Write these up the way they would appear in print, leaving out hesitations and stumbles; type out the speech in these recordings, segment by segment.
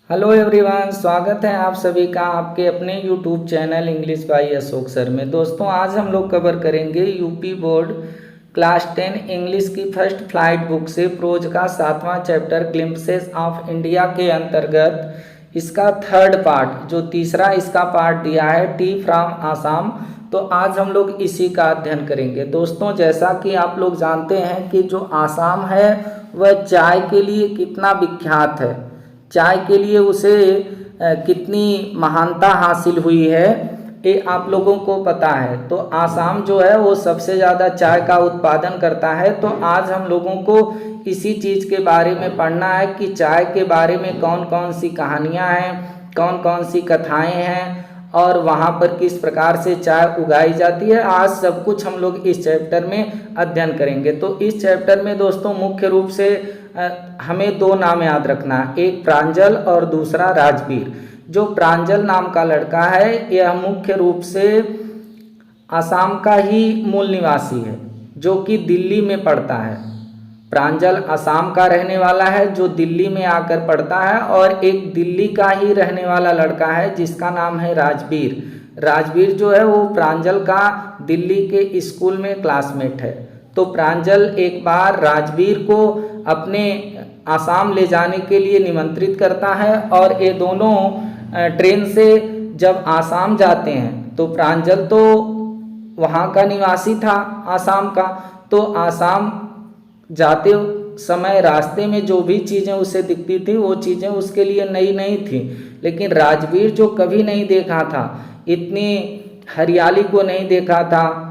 Hello everyone, स्वागत है आप सभी का आपके अपने YouTube channel English by Ashok sir में। दोस्तों, आज हम लोग कवर करेंगे यूपी बोर्ड क्लास 10 इंग्लिश की फर्स्ट फ्लाइट बुक से प्रोज का 7वां चैप्टर ग्लिम्पसेस ऑफ इंडिया के अंतर्गत इसका थर्ड पार्ट, जो तीसरा इसका पार्ट दिया है टी फ्रॉम आसाम। तो आज हम लोग इसी का अध्ययन करेंगे। दोस्तों, जैसा कि आप लोग जानते हैं कि जो आसाम है वह चाय के लिए कितना विख्यात है, चाय के लिए उसे कितनी महानता हासिल हुई है, ये आप लोगों को पता है। तो आसाम जो है वो सबसे ज़्यादा चाय का उत्पादन करता है। तो आज हम लोगों को इसी चीज़ के बारे में पढ़ना है कि चाय के बारे में कौन कौन सी कहानियाँ हैं, कौन कौन सी कथाएँ हैं और वहाँ पर किस प्रकार से चाय उगाई जाती है। आज सब कुछ हम लोग इस चैप्टर में अध्ययन करेंगे। तो इस चैप्टर में दोस्तों मुख्य रूप से हमें दो नाम याद रखना है, एक प्रांजल और दूसरा राजवीर। जो प्रांजल नाम का लड़का है यह मुख्य रूप से आसाम का ही मूल निवासी है, जो कि दिल्ली में पढ़ता है। प्रांजल आसाम का रहने वाला है जो दिल्ली में आकर पढ़ता है, और एक दिल्ली का ही रहने वाला लड़का है जिसका नाम है राजवीर। राजवीर जो है वो प्रांजल का दिल्ली के स्कूल में क्लासमेट है। तो प्रांजल एक बार राजवीर को अपने आसाम ले जाने के लिए निमंत्रित करता है, और ये दोनों ट्रेन से जब आसाम जाते हैं तो प्रांजल तो वहाँ का निवासी था आसाम का, तो आसाम जाते समय रास्ते में जो भी चीज़ें उसे दिखती थी वो चीज़ें उसके लिए नई नई थी। लेकिन राजवीर जो कभी नहीं देखा था, इतनी हरियाली को नहीं देखा था,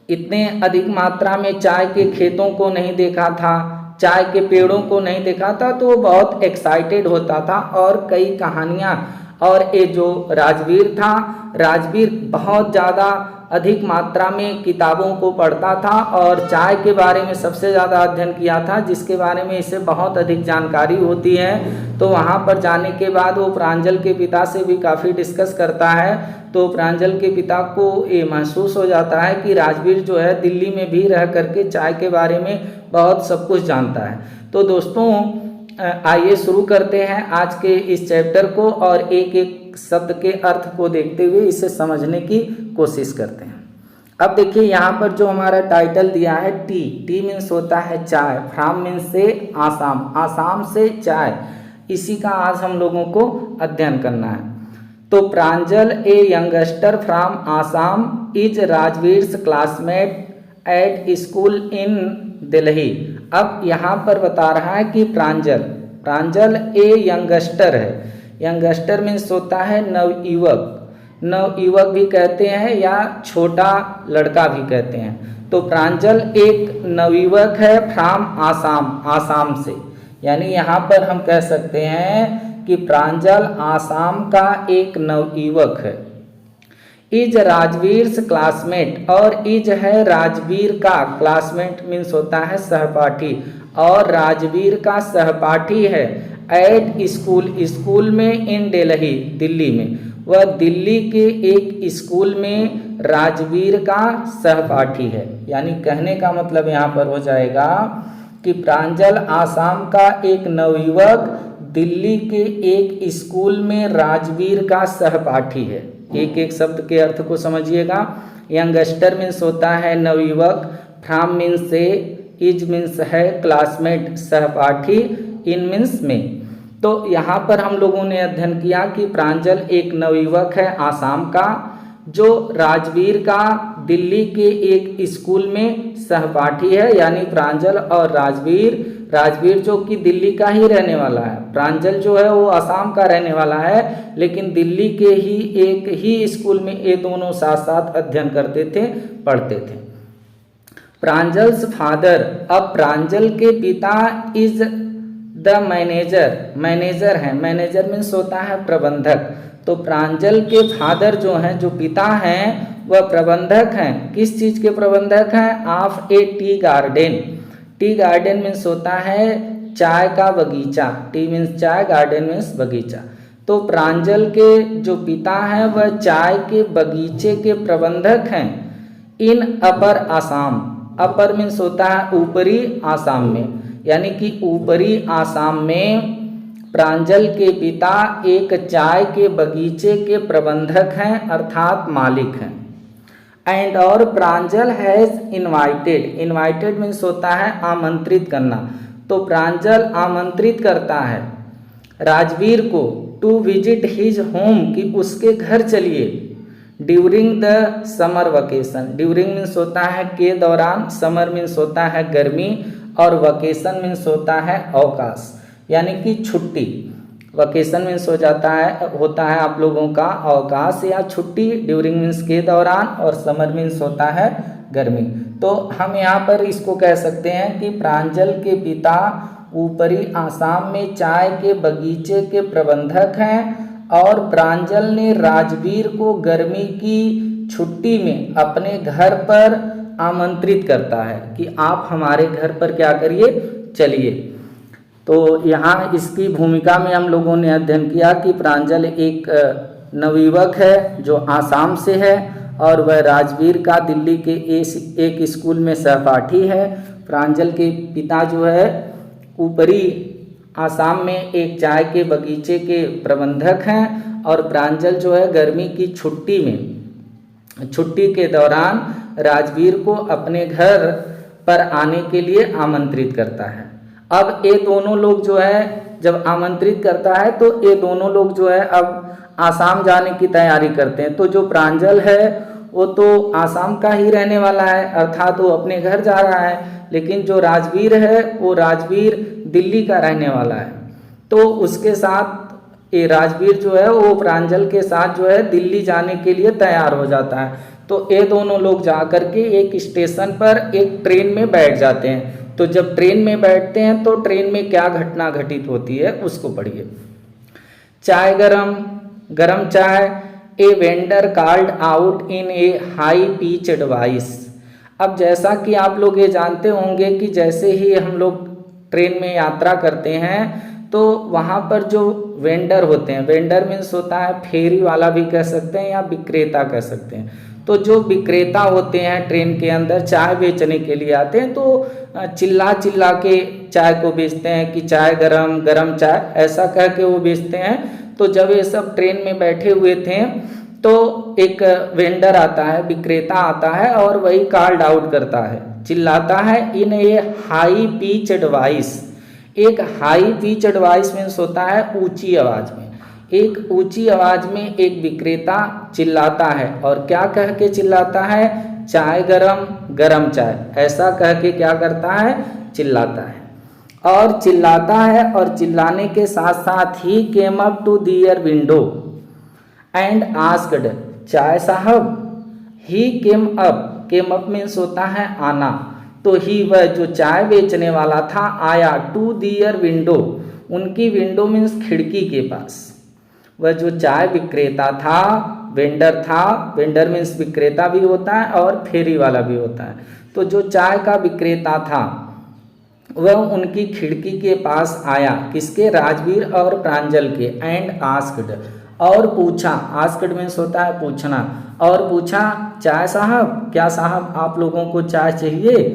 इतने अधिक मात्रा में चाय के खेतों को नहीं देखा था, चाय के पेड़ों को नहीं देखा था, तो वो बहुत एक्साइटेड होता था। और कई कहानियाँ, और ये जो राजवीर था, राजवीर बहुत ज़्यादा अधिक मात्रा में किताबों को पढ़ता था और चाय के बारे में सबसे ज़्यादा अध्ययन किया था, जिसके बारे में इसे बहुत अधिक जानकारी होती है। तो वहाँ पर जाने के बाद वो प्रांजल के पिता से भी काफ़ी डिस्कस करता है। तो प्रांजल के पिता को ये महसूस हो जाता है कि राजवीर जो है दिल्ली में भी रह करके चाय के बारे में बहुत सब कुछ जानता है। तो दोस्तों, आइए शुरू करते हैं आज के इस चैप्टर को, और एक एक शब्द के अर्थ को देखते हुए इसे समझने की कोशिश करते हैं। अब देखिए यहाँ पर जो हमारा टाइटल दिया है टी, टी मीन्स होता है चाय, फ्रॉम मीन्स से आसाम, आसाम से चाय, इसी का आज हम लोगों को अध्ययन करना है। तो Pranjal a youngster from Assam is Rajveer's classmate at school in Delhi. अब यहाँ पर बता रहा है कि प्रांजल ए यंगस्टर है। यंगस्टर मीन्स होता है नवयुवक, नवयुवक भी कहते हैं या छोटा लड़का भी कहते हैं। तो प्रांजल एक नवयुवक है फ्रॉम आसाम, आसाम से, यानी यहाँ पर हम कह सकते हैं कि प्रांजल आसाम का एक नवयुवक है। इज राजवीर्स क्लासमेट, और इज है राजवीर का, क्लासमेट मीन्स होता है सहपाठी, और राजवीर का सहपाठी है एट स्कूल, स्कूल में, इन दिल्ली, दिल्ली में, वह दिल्ली के एक स्कूल में राजवीर का सहपाठी है। यानी कहने का मतलब यहाँ पर हो जाएगा कि प्रांजल आसाम का एक नवयुवक दिल्ली के एक स्कूल में राजवीर का सहपाठी है। एक एक शब्द के अर्थ को समझिएगा। यंगस्टर मीन्स होता है नवयुवक, फ्रॉम मीन्स से, इज मीन्स है क्लासमेट सहपाठी, इन मीन्स में। तो यहाँ पर हम लोगों ने अध्ययन किया कि प्रांजल एक नवयुवक है आसाम का, जो राजवीर का दिल्ली के एक स्कूल में सहपाठी है। यानी प्रांजल और राजवीर, राजवीर जो कि दिल्ली का ही रहने वाला है, प्रांजल जो है वो आसाम का रहने वाला है, लेकिन दिल्ली के ही एक ही स्कूल में ये दोनों साथ साथ अध्ययन करते थे, पढ़ते थे। प्रांजल्स फादर, अब प्रांजल के पिता इज द मैनेजर, मैनेजर है, मैनेजर मीन्स होता है प्रबंधक। तो प्रांजल के फादर जो हैं, जो पिता हैं, वह प्रबंधक हैं। किस चीज़ के प्रबंधक हैं? Of A tea garden. Tea garden means होता है चाय का बगीचा, टी मीन्स चाय, गार्डन मीन्स बगीचा। तो प्रांजल के जो पिता हैं वह चाय के बगीचे के प्रबंधक हैं इन अपर आसाम। अपर मीन्स होता है ऊपरी आसाम में, यानी कि ऊपरी आसाम में प्रांजल के पिता एक चाय के बगीचे के प्रबंधक हैं अर्थात मालिक हैं। एंड और प्रांजल हैज़ इनवाइटेड, इनवाइटेड मीन्स होता है आमंत्रित करना, तो प्रांजल आमंत्रित करता है राजवीर को टू विजिट हिज होम कि उसके घर चलिए during the summer vacation. During means होता है के दौरान, समर मीन्स होता है गर्मी और वकेशन मीन्स होता है अवकाश यानी कि छुट्टी। वकेशन मीन्स होता है आप लोगों का अवकाश या छुट्टी। ड्यूरिंग मीन्स के दौरान और समर मीन्स होता है गर्मी। तो हम यहाँ पर इसको कह सकते हैं कि प्रांजल के पिता ऊपरी आसाम में चाय के बगीचे के प्रबंधक हैं और प्रांजल ने राजवीर को गर्मी की छुट्टी में अपने घर पर आमंत्रित करता है कि आप हमारे घर पर क्या करिए, चलिए। तो यहाँ इसकी भूमिका में हम लोगों ने अध्ययन किया कि प्रांजल एक नवयुवक है जो आसाम से है और वह राजवीर का दिल्ली के एक स्कूल में सहपाठी है। प्रांजल के पिता जो है ऊपरी आसाम में एक चाय के बगीचे के प्रबंधक हैं और प्रांजल जो है गर्मी की छुट्टी के दौरान राजवीर को अपने घर पर आने के लिए आमंत्रित करता है। अब ये दोनों लोग जो है जब आमंत्रित करता है तो ये दोनों लोग जो है अब आसाम जाने की तैयारी करते हैं। तो जो प्रांजल है वो तो आसाम का ही रहने वाला है अर्थात वो अपने घर जा रहा है, लेकिन जो राजवीर है वो राजवीर दिल्ली का रहने वाला है। तो उसके साथ ये राजवीर जो है वो प्रांजल के साथ जो है दिल्ली जाने के लिए तैयार हो जाता है। तो ये दोनों लोग जा कर के एक स्टेशन पर एक ट्रेन में बैठ जाते हैं। तो जब ट्रेन में बैठते हैं तो ट्रेन में क्या घटना घटित होती है उसको पढ़िए। चाय गरम चाय, a vendor called out in A high pitched voice. अब जैसा कि आप लोग ये जानते होंगे कि जैसे ही हम लोग ट्रेन में यात्रा करते हैं तो वहाँ पर जो वेंडर होते हैं, वेंडर मीन्स होता है फेरी वाला भी कह सकते हैं या विक्रेता कह सकते हैं। तो जो विक्रेता होते हैं ट्रेन के अंदर चाय बेचने के लिए आते हैं तो चिल्ला के चाय को बेचते हैं कि चाय गरम चाय ऐसा कह के वो बेचते हैं। तो जब ये सब ट्रेन में बैठे हुए थे तो एक वेंडर आता है, विक्रेता आता है और वही कॉल्ड आउट करता है, चिल्लाता है इन ए हाई पिच्ड वॉइस। एक हाई पिच्ड वॉइस मीन्स होता है ऊंची आवाज में। एक ऊंची आवाज में एक विक्रेता चिल्लाता है और क्या कह के चिल्लाता है, चाय गरम चाय ऐसा कह के क्या करता है, चिल्लाता है। और चिल्लाता है और चिल्लाने के साथ साथ ही came up to their window and asked, chai sahab. He came up means होता है आना। तो ही वह जो चाय बेचने वाला था आया टू दियर विंडो, उनकी विंडो मीन्स खिड़की के पास। वह जो चाय विक्रेता था, वेंडर मीन्स विक्रेता भी होता है और फेरी वाला भी होता है। तो जो चाय का विक्रेता था वह उनकी खिड़की के पास आया, किसके, राजवीर और प्रांजल के। एंड आस्क्ड, और पूछा, आस्क्ड मीन्स होता है पूछना, और पूछा चाय साहब, क्या साहब आप लोगों को चाय चाहिए।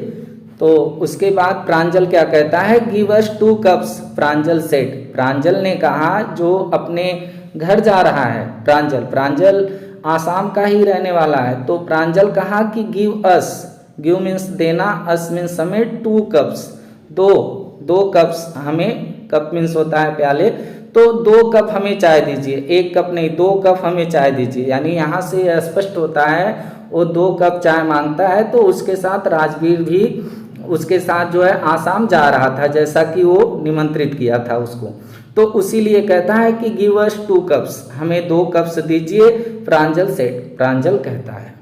तो उसके बाद प्रांजल क्या कहता है, गिव अस 2 कप्स, प्रांजल सेड। प्रांजल ने कहा, जो अपने घर जा रहा है प्रांजल आसाम का ही रहने वाला है। तो प्रांजल कहा कि गिव अस, गिव मीन्स देना, अस मीन्स हमें, 2 कप्स, दो कप्स हमें, कप मीन्स होता है प्याले, तो 2 कप हमें चाय दीजिए, 1 कप नहीं 2 कप हमें चाय दीजिए। यानी यहाँ से स्पष्ट होता है वो 2 कप चाय मांगता है। तो उसके साथ राजवीर भी उसके साथ जो है आसाम जा रहा था, जैसा कि वो निमंत्रित किया था उसको। तो उसीलिए कहता है कि गिव अस 2 कप्स, हमें 2 कप्स दीजिए, प्रांजल सेड, प्रांजल कहता है।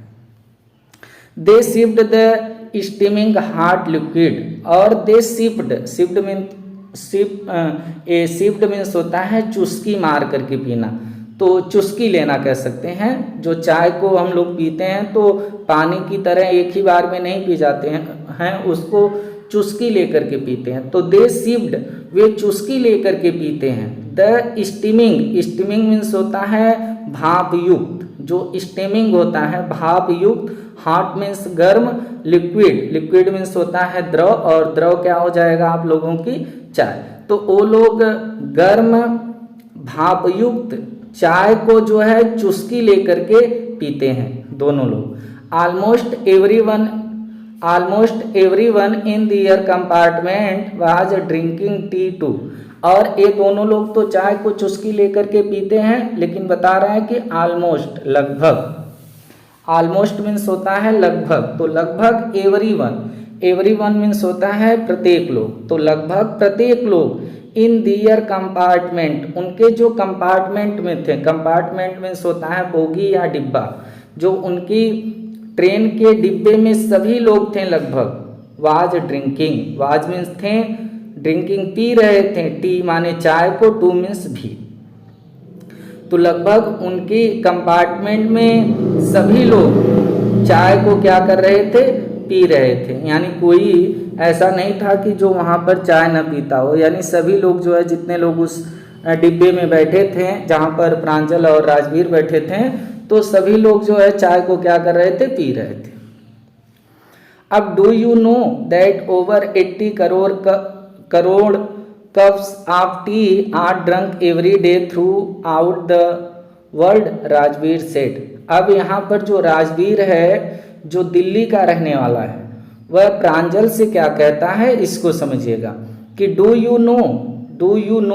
They sipped the steaming hot liquid, और दे सिप्ड मीन्स होता है चुस्की मार करके पीना। तो चुस्की लेना कह सकते हैं। जो चाय को हम लोग पीते हैं तो पानी की तरह एक ही बार में नहीं पी जाते हैं, उसको चुस्की लेकर के पीते हैं। तो दे सिप्ड, वे चुस्की लेकर के पीते हैं। द स्टीमिंग मीन्स होता है भाप युक्त, जो स्टीमिंग होता है भाप युक्त, हॉट मीन्स गर्म, लिक्विड मीन्स होता है द्रव, और द्रव क्या हो जाएगा आप लोगों की, चाय। तो वो लोग गर्म भापयुक्त चाय को जो है चुस्की लेकर के पीते हैं दोनों लोग। Almost everyone in their compartment was drinking tea too. और ये दोनों लोग तो चाय को चुस्की लेकर के पीते हैं, लेकिन बता रहे हैं कि ऑलमोस्ट लगभग, ऑलमोस्ट मीन्स होता है लगभग, तो लगभग एवरीवन मीन्स होता है प्रत्येक लोग, तो लगभग प्रत्येक लोग इन दियर कंपार्टमेंट, उनके जो कंपार्टमेंट में थे, कंपार्टमेंट मीन्स होता है बोगी या डिब्बा, जो उनकी ट्रेन के डिब्बे में सभी लोग थे लगभग। वाज ड्रिंकिंग, वाज मीन्स थे, ड्रिंकिंग पी रहे थे, टी माने चाय को, टू मीन्स भी, तो लगभग उनकी कंपार्टमेंट में सभी लोग चाय को क्या कर रहे थे, पी रहे थे। यानी कोई ऐसा नहीं था कि जो वहाँ पर चाय न पीता हो, यानी सभी लोग जो है, जितने लोग उस डिब्बे में बैठे थे जहाँ पर प्रांजल और राजवीर बैठे थे, तो सभी लोग जो है चाय को क्या कर रहे थे, पी रहे थे। अब do you know that over 80 crore cups of T R drunk every day through out the world, Rajveer said. अब यहाँ पर जो राजवीर है, जो दिल्ली का रहने वाला है, वह प्रांजल से क्या कहता है, इसको समझिएगा कि do you know,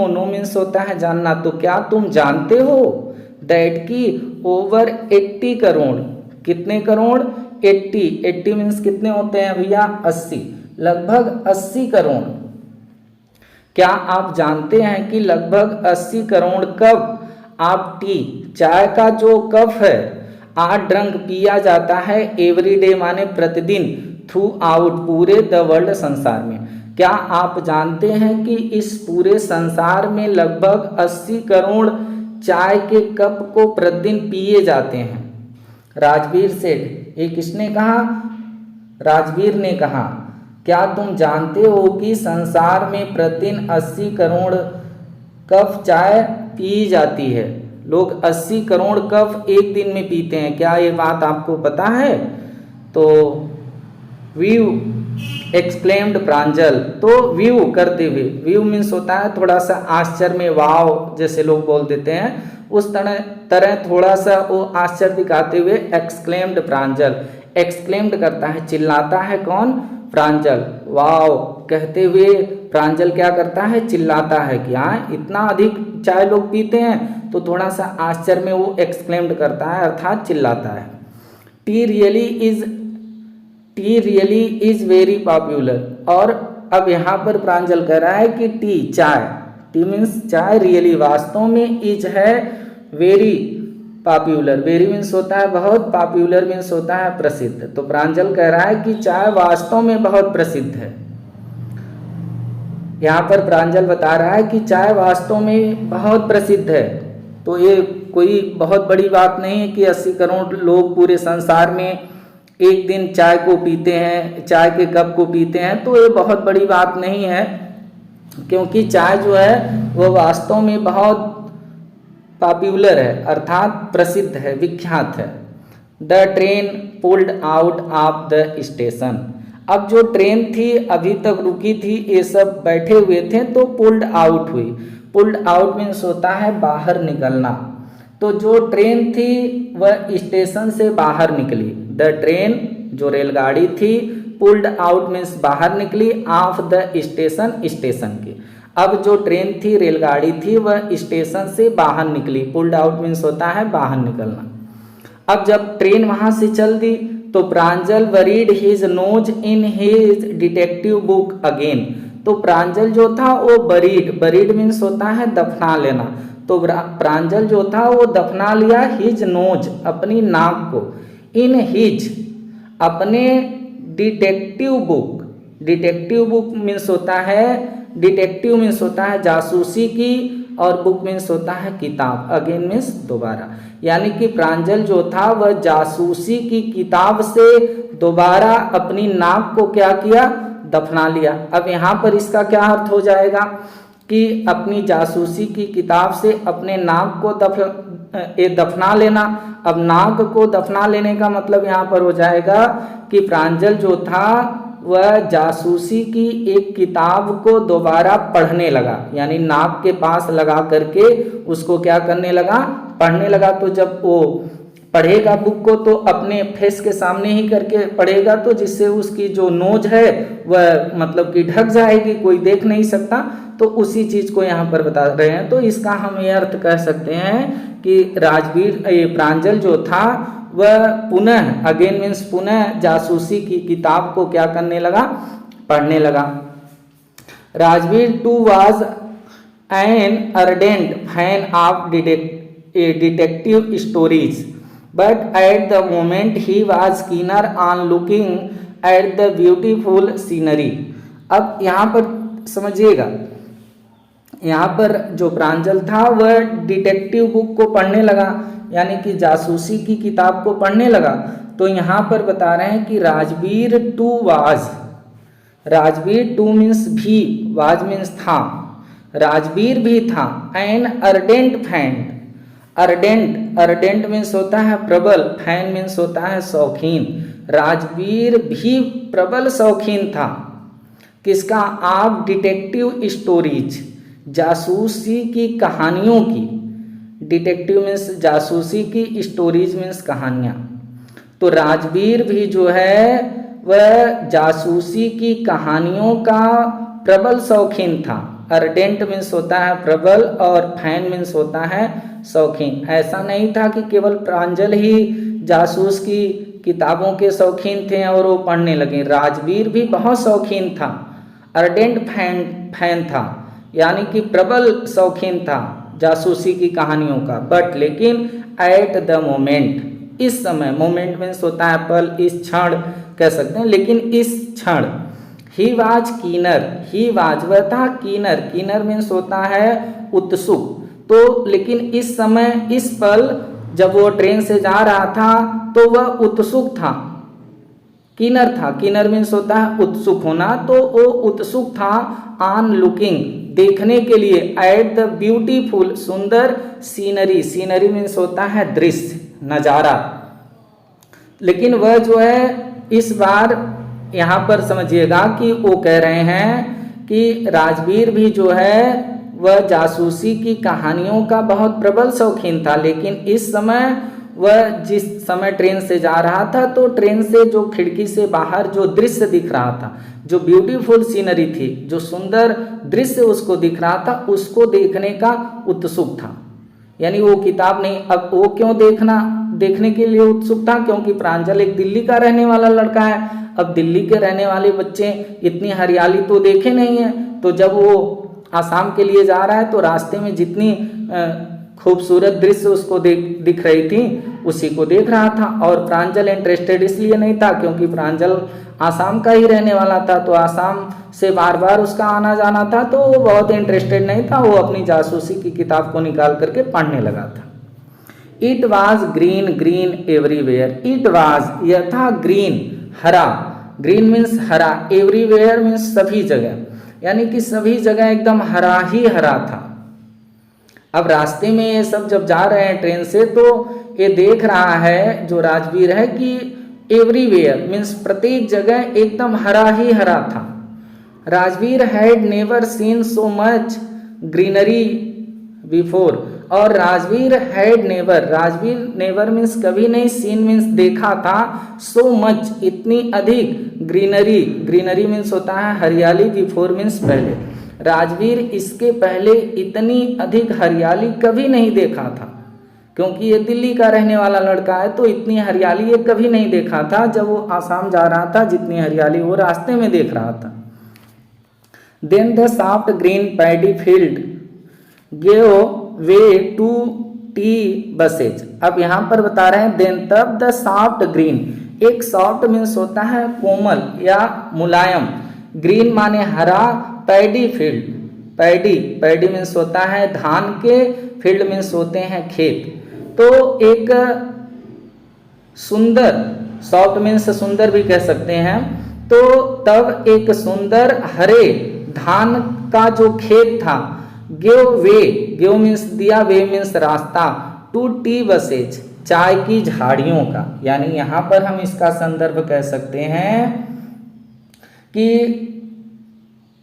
know means होता है जानना, तो क्या तुम जानते हो, दैट की ओवर 80 करोड़, कितने करोड़, 80 मीन्स कितने होते हैं भैया, 80, लगभग 80 करोड़। क्या आप जानते हैं कि लगभग 80 करोड़ कप आप टी, चाय का जो कप है, आर ड्रंक पिया जाता है, एवरी डे माने प्रतिदिन, थ्रू आउट पूरे द वर्ल्ड संसार में। क्या आप जानते हैं कि इस पूरे संसार में लगभग 80 करोड़ चाय के कप को प्रतिदिन पिए जाते हैं। राजवीर सेठ, ये किसने कहा, राजवीर ने कहा, क्या तुम जानते हो कि संसार में प्रतिदिन 80 करोड़ कप चाय पी जाती है, लोग 80 करोड़ कप एक दिन में पीते हैं, क्या ये बात आपको पता है। तो व्यू एक्सक्लेम्ड प्रांजल, तो व्यू करते हुए, व्यू मीन्स होता है थोड़ा सा आश्चर्य में, वाव जैसे लोग बोल देते हैं, उस तरह थोड़ा सा वो आश्चर्य दिखाते हुए एक्सक्लेम्ड प्रांजल, एक्सक्लेम्ड करता है, चिल्लाता है कौन, प्रांजल, वाव कहते हुए प्रांजल क्या करता है, चिल्लाता है कि हाँ इतना अधिक चाय लोग पीते हैं, तो थोड़ा सा आश्चर्य में वो एक्सक्लेम्ड करता है, अर्थात चिल्लाता है। T really is very popular. और अब यहाँ पर प्रांजल कह रहा है कि टी, चाय, टी मीन्स चाय, रियली वास्तव में, इज है वेरी पॉपुलर, वेरी मीन्स होता है बहुत, पॉपुलर मीन्स होता है प्रसिद्ध। तो प्रांजल कह रहा है कि चाय वास्तव में बहुत प्रसिद्ध है। यहाँ पर प्रांजल बता रहा है कि चाय वास्तव में बहुत प्रसिद्ध है, तो ये कोई बहुत बड़ी बात नहीं है कि 80 करोड़ लोग पूरे संसार में एक दिन चाय को पीते हैं, चाय के कप को पीते हैं, तो ये बहुत बड़ी बात नहीं है, क्योंकि चाय जो है वो वास्तव में बहुत पॉपुलर है, अर्थात प्रसिद्ध है, विख्यात है। The train pulled out of the station. अब जो ट्रेन थी अभी तक रुकी थी, ये सब बैठे हुए थे, तो पुल्ड आउट हुई। पुल्ड आउट मीन्स होता है बाहर निकलना, तो जो ट्रेन थी वह स्टेशन से बाहर निकली। द ट्रेन जो रेलगाड़ी थी, पुल्ड आउट मीन्स बाहर निकली, ऑफ द स्टेशन, स्टेशन के। अब जो ट्रेन थी, रेलगाड़ी थी, वह स्टेशन से बाहर निकली। पुल्ड आउट मीन्स होता है बाहर निकलना। अब जब ट्रेन वहां से चल दी, तो Pranjal buried his nose in his detective book again. तो प्रांजल जो था वो बरीड मीन्स होता है दफना लेना, तो प्रांजल जो था वो दफना लिया हिज नोज, अपनी नाक को, इन हिज, अपने detective book. Detective book means होता है, डिटेक्टिव मीन्स होता है जासूसी की, और बुक मीन्स होता है किताब, अगेन मीन्स दोबारा। यानी कि प्रांजल जो था वह जासूसी की किताब से दोबारा अपनी नाक को क्या किया, दफना लिया। अब यहाँ पर इसका क्या अर्थ हो जाएगा कि अपनी जासूसी की किताब से अपने नाक को दफना लेना। अब नाक को दफना लेने का मतलब यहाँ पर हो जाएगा कि प्रांजल जो था वह जासूसी की एक किताब को दोबारा पढ़ने लगा, यानी नाक के पास लगा करके उसको क्या करने लगा, पढ़ने लगा। तो जब वो पढ़ेगा बुक को तो अपने फेस के सामने ही करके पढ़ेगा, तो जिससे उसकी जो नोज है वह मतलब कि ढक जाएगी, कोई देख नहीं सकता। तो उसी चीज को यहाँ पर बता रहे हैं। तो इसका हम ये अर्थ कर सकते हैं कि राजवीर प्रांजल जो था वह पुनः, अगेन मीन्स पुनः, जासूसी की किताब को क्या करने लगा, पढ़ने लगा। Rajveer too was an ardent fan of detective stories, but at the moment he was keener on looking at the beautiful scenery। अब यहाँ पर समझिएगा, यहाँ पर जो प्रांजल था वह डिटेक्टिव बुक को पढ़ने लगा, यानी कि जासूसी की किताब को पढ़ने लगा। तो यहाँ पर बता रहे हैं कि Rajveer too was, Rajveer too means भी, वाज मीन्स था, राजवीर भी था, an ardent fan, ardent, ardent means होता है प्रबल, फैन मीन्स होता है शौकीन। राजवीर भी प्रबल शौकीन था किसका, आप डिटेक्टिव स्टोरीज, जासूसी की कहानियों की, डिटेक्टिव मीन्स जासूसी की, स्टोरीज मीन्स कहानियाँ। तो राजवीर भी जो है वह जासूसी की कहानियों का प्रबल शौकीन था। अर्डेंट मीन्स होता है प्रबल और फैन मीन्स होता है शौकीन। ऐसा नहीं था कि केवल प्रांजल ही जासूस की किताबों के शौकीन थे और वो पढ़ने लगे, राजवीर भी बहुत शौकीन था, अर्डेंट फैन था, यानी कि प्रबल शौकीन था जासूसी की कहानियों का। बट लेकिन एट द मोमेंट, इस समय, मोमेंट मीन्स होता है पल, इस क्षण कह सकते हैं, लेकिन इस क्षण, he was keener, he was वह था, कीनर, कीनर मीन्स होता है उत्सुक। तो लेकिन इस समय, इस पल जब वो ट्रेन से जा रहा था तो वह उत्सुक था, कीनर था, कीनर मीन्स होता है उत्सुक होना। तो वो उत्सुक था ऑन लुकिंग, देखने के लिए, एट द ब्यूटीफुल, सुंदर, सीनरी, सीनरी मीन्स होता है दृश्य, नज़ारा। लेकिन वह जो है इस बार यहाँ पर समझिएगा कि वो कह रहे हैं कि राजवीर भी जो है वह जासूसी की कहानियों का बहुत प्रबल शौकीन था, लेकिन इस समय वह जिस समय ट्रेन से जा रहा था तो ट्रेन से जो खिड़की से बाहर जो दृश्य दिख रहा था, जो ब्यूटीफुल सीनरी थी, जो सुंदर दृश्य उसको दिख रहा था, उसको देखने का उत्सुक था। यानी वो किताब नहीं, अब वो क्यों देखने के लिए उत्सुक था, क्योंकि प्रांजल एक दिल्ली का रहने वाला लड़का है। अब दिल्ली के रहने वाले बच्चे इतनी हरियाली तो देखे नहीं है, तो जब वो आसाम के लिए जा रहा है तो रास्ते में जितनी खूबसूरत दृश्य उसको दिख रही थी उसी को देख रहा था। और प्रांजल इंटरेस्टेड इसलिए नहीं था क्योंकि प्रांजल आसाम का ही रहने वाला था, तो आसाम से बार बार उसका आना जाना था, तो वो बहुत इंटरेस्टेड नहीं था। वो अपनी जासूसी की किताब को निकाल करके पढ़ने लगा था। It was green, green everywhere, it was यह था ग्रीन, हरा, ग्रीन मीन्स हरा, एवरीवेयर मीन्स सभी जगह, यानी कि सभी जगह एकदम हरा ही हरा था। अब रास्ते में ये सब जब जा रहे हैं ट्रेन से तो ये देख रहा है जो राजवीर है कि एवरीवेयर मीन्स प्रत्येक जगह एकदम हरा ही हरा था। Rajveer had never seen so much greenery before, और Rajveer had never, Rajveer never means कभी नहीं, सीन मीन्स देखा था, सो मच इतनी अधिक, ग्रीनरी, ग्रीनरी मीन्स होता है हरियाली, बिफोर मीन्स पहले, राजवीर इसके पहले इतनी अधिक हरियाली कभी नहीं देखा था। क्योंकि ये दिल्ली का रहने वाला लड़का है तो इतनी हरियाली ये कभी नहीं देखा था। जब वो आसाम जा रहा था जितनी हरियाली वो रास्ते में देख रहा था। Then the soft green paddy field gave way to tea bushes. अब यहाँ पर बता रहे हैं देन तब द सॉफ्ट ग्रीन, एक सॉफ्ट मीन्स होता है कोमल या मुलायम, ग्रीन माने हरा, paddy field, paddy, paddy means होता है धान के, फील्ड मीन्स होते हैं खेत। तो एक सुंदर, सॉफ्ट मीन्स सुंदर भी कह सकते हैं, तो तब एक सुंदर हरे धान का जो खेत था, गेव वे, गेव मीन्स दिया, वे मीन्स रास्ता, टू टी बसेज चाय की झाड़ियों का, यानी यहाँ पर हम इसका संदर्भ कह सकते हैं कि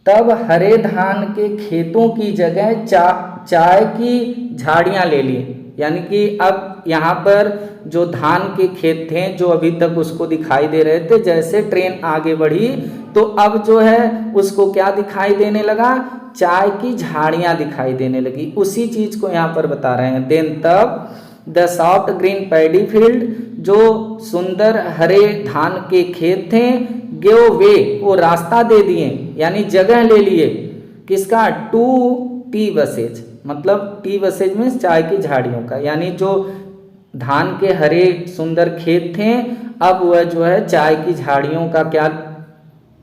तब हरे धान के खेतों की जगह चाय की झाड़ियां ले ली। यानी कि अब यहाँ पर जो धान के खेत थे जो अभी तक उसको दिखाई दे रहे थे, जैसे ट्रेन आगे बढ़ी तो अब जो है उसको क्या दिखाई देने लगा, चाय की झाड़ियां दिखाई देने लगी। उसी चीज को यहाँ पर बता रहे हैं। देन तब the soft green paddy field, जो सुंदर हरे धान के खेत थे, गिव वे, वो रास्ता दे दिए, यानी जगह ले लिए, किसका, टू टी बसेज, मतलब टी बसेज में चाय की झाड़ियों का, यानी जो धान के हरे सुंदर खेत थे अब वह जो है चाय की झाड़ियों का क्या,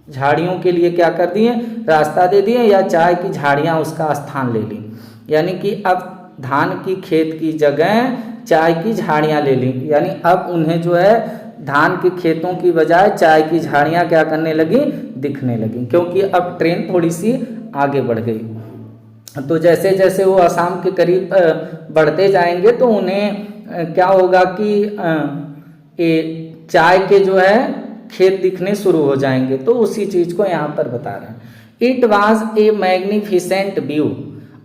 झाड़ियों के लिए क्या कर दिए, रास्ता दे दिए, या चाय की झाड़ियां उसका स्थान ले ली। यानी कि अब धान की खेत की जगह चाय की झाड़ियां ले ली, यानी अब उन्हें जो है धान के खेतों की बजाय चाय की झाड़ियां क्या करने लगी, दिखने लगी, क्योंकि अब ट्रेन थोड़ी सी आगे बढ़ गई। तो जैसे जैसे वो असम के करीब बढ़ते जाएंगे तो उन्हें क्या होगा कि ये चाय के जो है खेत दिखने शुरू हो जाएंगे। तो उसी चीज को यहाँ पर बता रहे हैं। It was a magnificent view,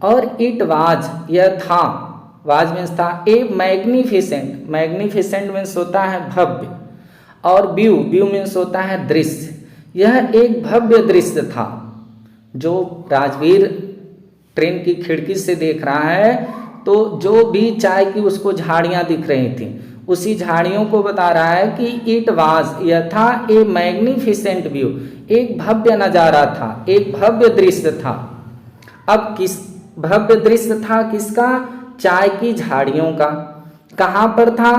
और इट वाज, यह था, वाज मीन्स था, ए मैग्निफिसेंट, मैग्निफिसेंट मीन्स होता है भव्य, और व्यू, व्यू मीन्स होता है दृश्य। यह एक भव्य दृश्य था। जो राजवीर ट्रेन की खिड़की से देख रहा है तो जो भी चाय की उसको झाड़ियां दिख रही थी, उसी झाड़ियों को बता रहा है कि इट वाज, यह था, ए मैग्निफिसेंट व्यू, एक भव्य नजारा था, एक भव्य दृश्य था। अब किस भव्य दृश्य था, किसका, चाय की झाड़ियों का। कहां पर था,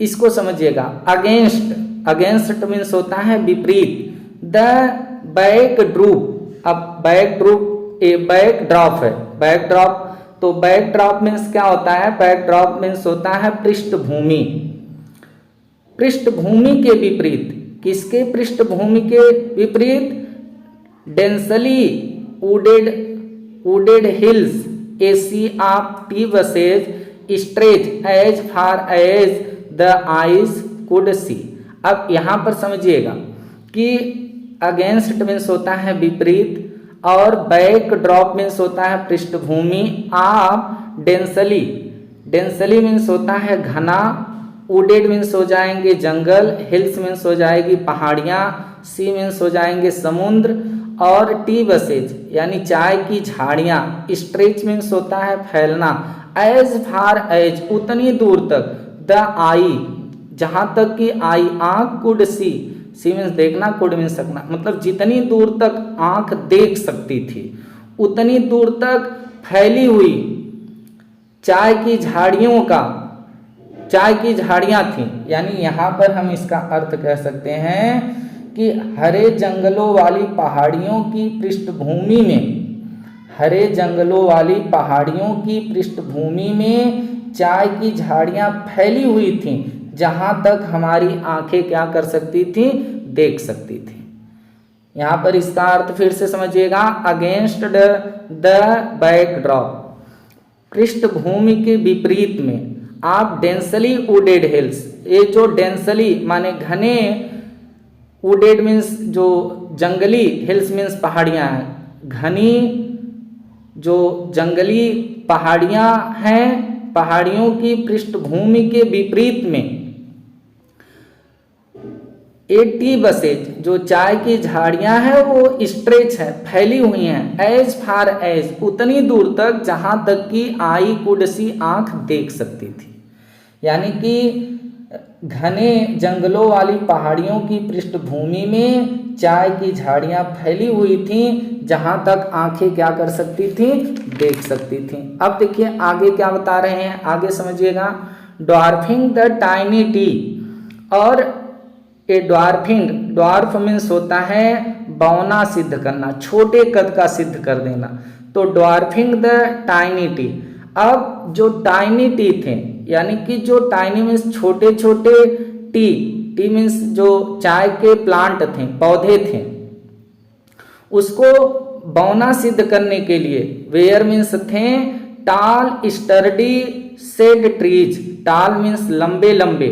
इसको समझिएगा, अगेंस्ट, अगेंस्ट मीन्स होता है विपरीत, द बैक ड्रूप, अब बैक ड्रूप ए बैक ड्रॉप है, बैक ड्रॉप, तो बैक ड्रॉप मीन्स क्या होता है, बैक ड्रॉप मीन्स होता है पृष्ठभूमि, पृष्ठभूमि के विपरीत, किसके पृष्ठभूमि के विपरीत, densely wooded hills, AC of tea bushes stretch as far as the eyes could see. अब यहां पर समझिएगा कि अगेंस्ट मीन्स होता है विपरीत, और बैक ड्रॉप मीन्स होता है पृष्ठभूमि, आप डेंसली, डेंसली मीन्स होता है घना, वुडेड मीन्स हो जाएंगे जंगल, हिल्स मीन्स हो जाएगी पहाड़ियाँ, सी मीन्स हो जाएंगे समुद्र, और टी बसेज यानी चाय की झाड़ियाँ, स्ट्रेच मीन्स होता है फैलना, एज फार एज उतनी दूर तक, द आई जहाँ तक कि आई आँख, कुड सी, सी मीन्स देखना, कुड मीन्स सकना, मतलब जितनी दूर तक आँख देख सकती थी उतनी दूर तक फैली हुई चाय की झाड़ियों का, चाय की झाड़ियाँ थीं। यानी यहाँ पर हम इसका अर्थ कह सकते हैं कि हरे जंगलों वाली पहाड़ियों की पृष्ठभूमि में, हरे जंगलों वाली पहाड़ियों की पृष्ठभूमि में चाय की झाड़ियाँ फैली हुई थीं, जहाँ तक हमारी आंखें क्या कर सकती थी, देख सकती थी। यहाँ पर इसका अर्थ फिर से समझिएगा, अगेंस्ट द बैकड्रॉप, पृष्ठभूमि के विपरीत में, आप डेंसली वुडेड हिल्स, ये जो डेंसली माने घने, वुडेड मीन्स जो जंगली, हिल्स मीन्स पहाड़ियाँ हैं, घनी जो जंगली पहाड़ियाँ हैं, पहाड़ियों की पृष्ठभूमि के विपरीत में 80 बसेज, जो चाय की झाड़ियाँ हैं वो स्ट्रेच है, फैली हुई हैं, एज फार एज उतनी दूर तक जहाँ तक कि आई कुड सी आँख देख सकती थी। यानी कि घने जंगलों वाली पहाड़ियों की पृष्ठभूमि में चाय की झाड़ियाँ फैली हुई थीं, जहाँ तक आंखें क्या कर सकती थीं, देख सकती थीं। अब देखिए आगे क्या बता रहे हैं, आगे समझिएगा, ड्वार्फिंग द टाइनी टी, और ए ड्वार्फिंग, ड्वार्फ मीन्स होता है बौना सिद्ध करना, छोटे कद का सिद्ध कर देना, तो ड्वार्फिंग द टाइनी टी। अब जो टाइनी टी थे, यानी कि जो टाइनी मीन्स छोटे छोटे, टी, टी मीन्स जो चाय के प्लांट थे, पौधे थे, उसको बौना सिद्ध करने के लिए वेयर मीन्स थे टाल स्टर्डी सेड ट्रीज, टाल मीन्स लंबे लंबे,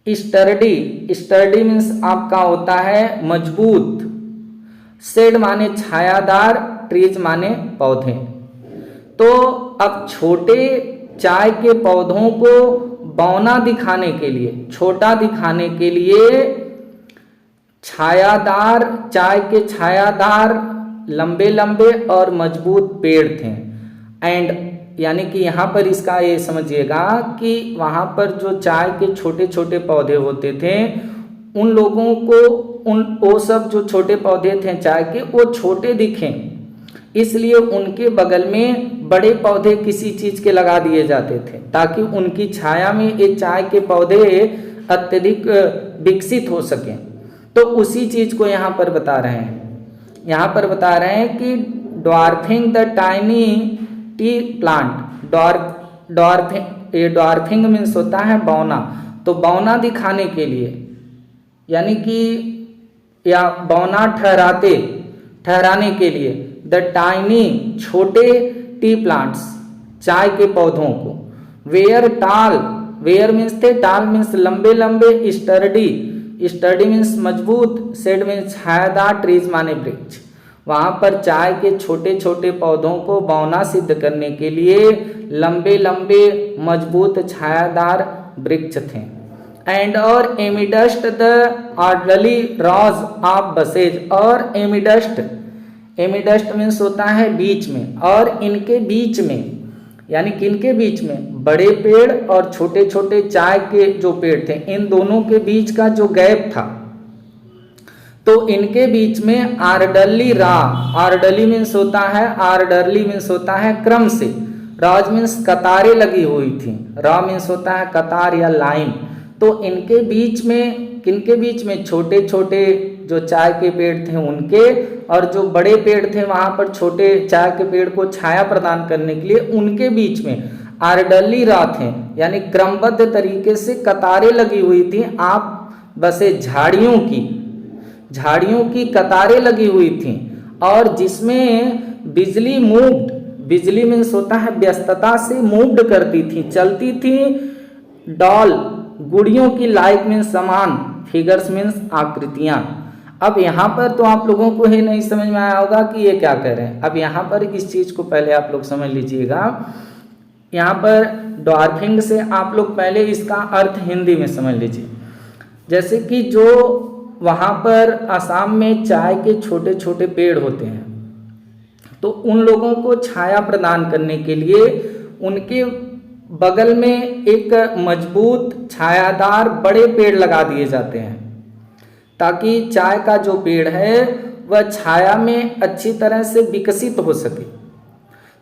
स्टर्डी, स्टर्डी मीन्स आपका होता है मजबूत। शेड माने छायादार, ट्रीज माने पौधे। तो अब छोटे चाय के पौधों को बौना दिखाने के लिए, छोटा दिखाने के लिए छायादार, चाय के छायादार लंबे लंबे और मजबूत पेड़ थे। एंड यानी कि यहाँ पर इसका ये समझिएगा कि वहाँ पर जो चाय के छोटे छोटे पौधे होते थे, उन लोगों को वो सब जो छोटे पौधे थे चाय के, वो छोटे दिखें, इसलिए उनके बगल में बड़े पौधे किसी चीज़ के लगा दिए जाते थे ताकि उनकी छाया में ये चाय के पौधे अत्यधिक विकसित हो सकें। तो उसी चीज़ को यहाँ पर बता रहे हैं। यहाँ पर बता रहे हैं कि dwarfing the tiny T plant. Dwarfing means होता है बौना। तो बौना दिखाने के लिए, यानी कि या बौना ठहराने के लिए द टाइनी छोटे टी प्लांट्स चाय के पौधों को, वेयर टाल, वेयर मीन्स थे, टाल मीन्स लंबे लंबे, स्टर्डी मीन्स मजबूत, शेड मीन्स छायादार, ट्रीज माने वृक्ष। वहाँ पर चाय के छोटे छोटे पौधों को बौना सिद्ध करने के लिए लंबे लंबे मजबूत छायादार वृक्ष थे। एंड और amidst the orderly rows of buses, और एमिडस्ट मीन्स होता है बीच में, और इनके बीच में, यानी किनके बीच में, बड़े पेड़ और छोटे छोटे चाय के जो पेड़ थे, इन दोनों के बीच का जो गैप था, तो इनके बीच में आर्डरली रा, आर्डरली मीन्स होता है क्रम से, राज मीन्स कतारें लगी हुई थी, रा मीन्स होता है कतार या लाइन। तो इनके बीच में, किनके बीच में, छोटे छोटे जो चाय के पेड़ थे उनके, और जो बड़े पेड़ थे वहाँ पर छोटे चाय के पेड़ को छाया प्रदान करने के लिए उनके बीच में आर्डरली रा थे, यानी क्रमबद्ध तरीके से कतारें लगी हुई थी। आप बसे झाड़ियों की कतारें लगी हुई थी, और जिसमें बिजली मीन्स होता है व्यस्तता से मूव्ड करती थी, चलती थी। डॉल, गुड़ियों की, लाइक मीन्स समान, फिगर्स मीन्स आकृतियां। अब यहाँ पर तो आप लोगों को ही नहीं समझ में आया होगा कि ये क्या कह रहे हैं। अब यहाँ पर इस चीज़ को पहले आप लोग समझ लीजिएगा। यहाँ पर ड्वार्फिंग से आप लोग पहले इसका अर्थ हिंदी में समझ लीजिए। जैसे कि जो वहाँ पर असम में चाय के छोटे छोटे पेड़ होते हैं, तो उन लोगों को छाया प्रदान करने के लिए उनके बगल में एक मजबूत छायादार बड़े पेड़ लगा दिए जाते हैं, ताकि चाय का जो पेड़ है वह छाया में अच्छी तरह से विकसित हो सके।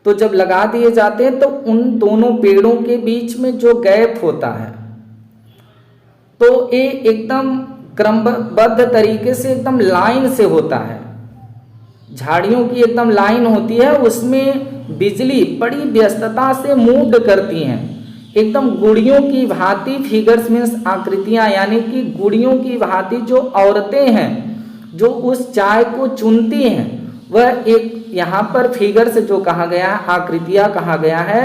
तो जब लगा दिए जाते हैं तो उन दोनों पेड़ों के बीच में जो गैप होता है, तो ये एकदम क्रमबद्ध तरीके से एकदम लाइन से होता है। झाड़ियों की एकदम लाइन होती है, उसमें बिजली बड़ी व्यस्तता से मूव करती हैं, एकदम गुड़ियों की भांति, फिगर्स मीन्स आकृतियां, यानी कि गुड़ियों की भांति जो औरतें हैं जो उस चाय को चुनती हैं, वह एक यहाँ पर फिगर्स जो कहा गया है, आकृतियां कहा गया है,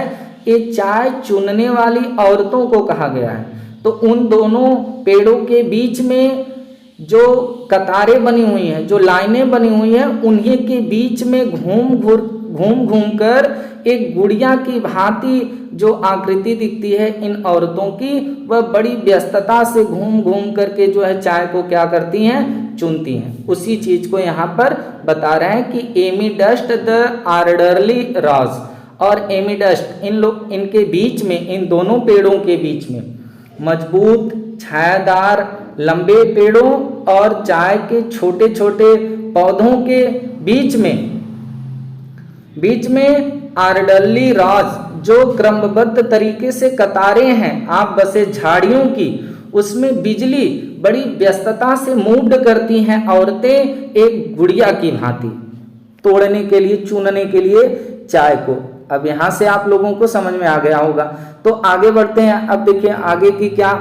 ये चाय चुनने वाली औरतों को कहा गया है। तो उन दोनों पेड़ों के बीच में जो कतारें बनी हुई हैं, जो लाइनें बनी हुई हैं, उन्हीं के बीच में घूम कर एक गुड़िया की भांति जो आकृति दिखती है इन औरतों की, वह बड़ी व्यस्तता से घूम करके जो है चाय को क्या करती हैं, चुनती हैं। उसी चीज को यहाँ पर बता रहे हैं कि एमिडस्ट द आर्डरली रॉज, और एमिडस्ट इनके बीच में, इन दोनों पेड़ों के बीच में मजबूत छायादार लंबे पेड़ों और चाय के छोटे छोटे पौधों के बीच में आर्डरली रॉज, जो क्रमबद्ध तरीके से कतारें हैं आप बसे झाड़ियों की, उसमें बिजली बड़ी व्यस्तता से मूव्ड करती हैं औरतें एक गुड़िया की भांति, तोड़ने के लिए, चुनने के लिए चाय को। अब यहाँ से आप लोगों को समझ में आ गया होगा। तो आगे बढ़ते हैं। अब देखिए आगे की क्या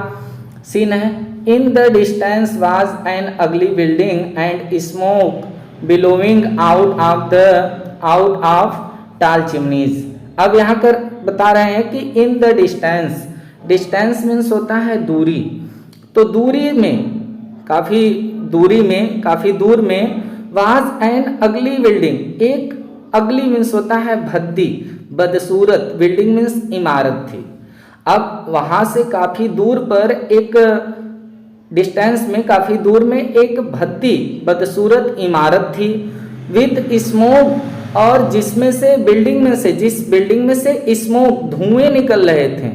सीन है। In the distance was an अगली building and smoke billowing out of टाल चिमनीज। अब यहाँ कर बता रहे हैं कि इन द डिस्टेंस मीन्स होता है दूरी। तो काफ़ी काफ़ी दूर में वाज एन अगली बिल्डिंग, एक अगली मीन्स होता है भद्दी, बदसूरत, बिल्डिंग मीन्स इमारत थी। अब वहाँ से काफ़ी दूर पर एक डिस्टेंस में, काफ़ी दूर में एक भद्दी बदसूरत इमारत थी विद स्मोक, और जिसमें से जिस बिल्डिंग में से स्मोक, धुएं निकल रहे थे,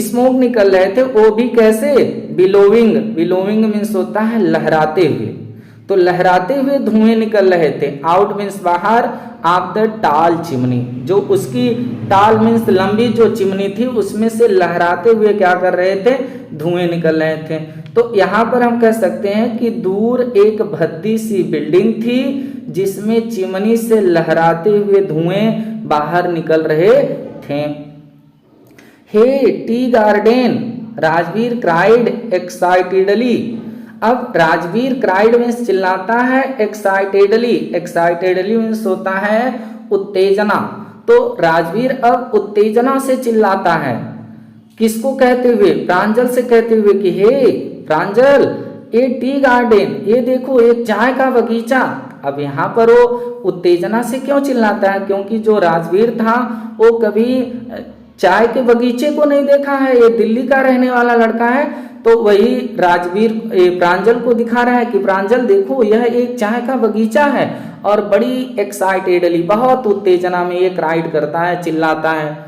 स्मोक निकल रहे थे, वो भी कैसे, बिलोविंग मीन्स होता है लहराते हुए, तो लहराते हुए धुएं निकल रहे थे। आउट मीन्स बाहर, ऑफ द टाल चिमनी, जो उसकी टाल मीन्स लंबी जो चिमनी थी उसमें से लहराते हुए क्या कर रहे थे, धुएं निकल रहे थे। तो यहाँ पर हम कह सकते हैं कि दूर एक भद्दी सी बिल्डिंग थी जिसमें चिमनी से लहराते हुए धुएं बाहर निकल रहे थे। Hey tea garden, Rajveer cried excitedly. अब राजवीर क्राइड मीन्स चिल्लाता है, एक्साइटेडली मीन्स होता है उत्तेजना। तो राजवीर अब उत्तेजना से चिल्लाता है, किसको कहते हुए, प्रांजल से कहते हुए कि हे प्रांजल, ये टी गार्डन, ये देखो एक चाय का बगीचा। अब यहाँ पर वो उत्तेजना से क्यों चिल्लाता है, क्योंकि जो राजवीर था वो कभी चाय के बगीचे को नहीं देखा है, ये दिल्ली का रहने वाला लड़का है। तो वही राजवीर प्रांजल को दिखा रहा है कि प्रांजल देखो यह एक चाय का बगीचा है, और बड़ी एक्साइटेडली, बहुत उत्तेजना में ये क्राइड करता है, चिल्लाता है।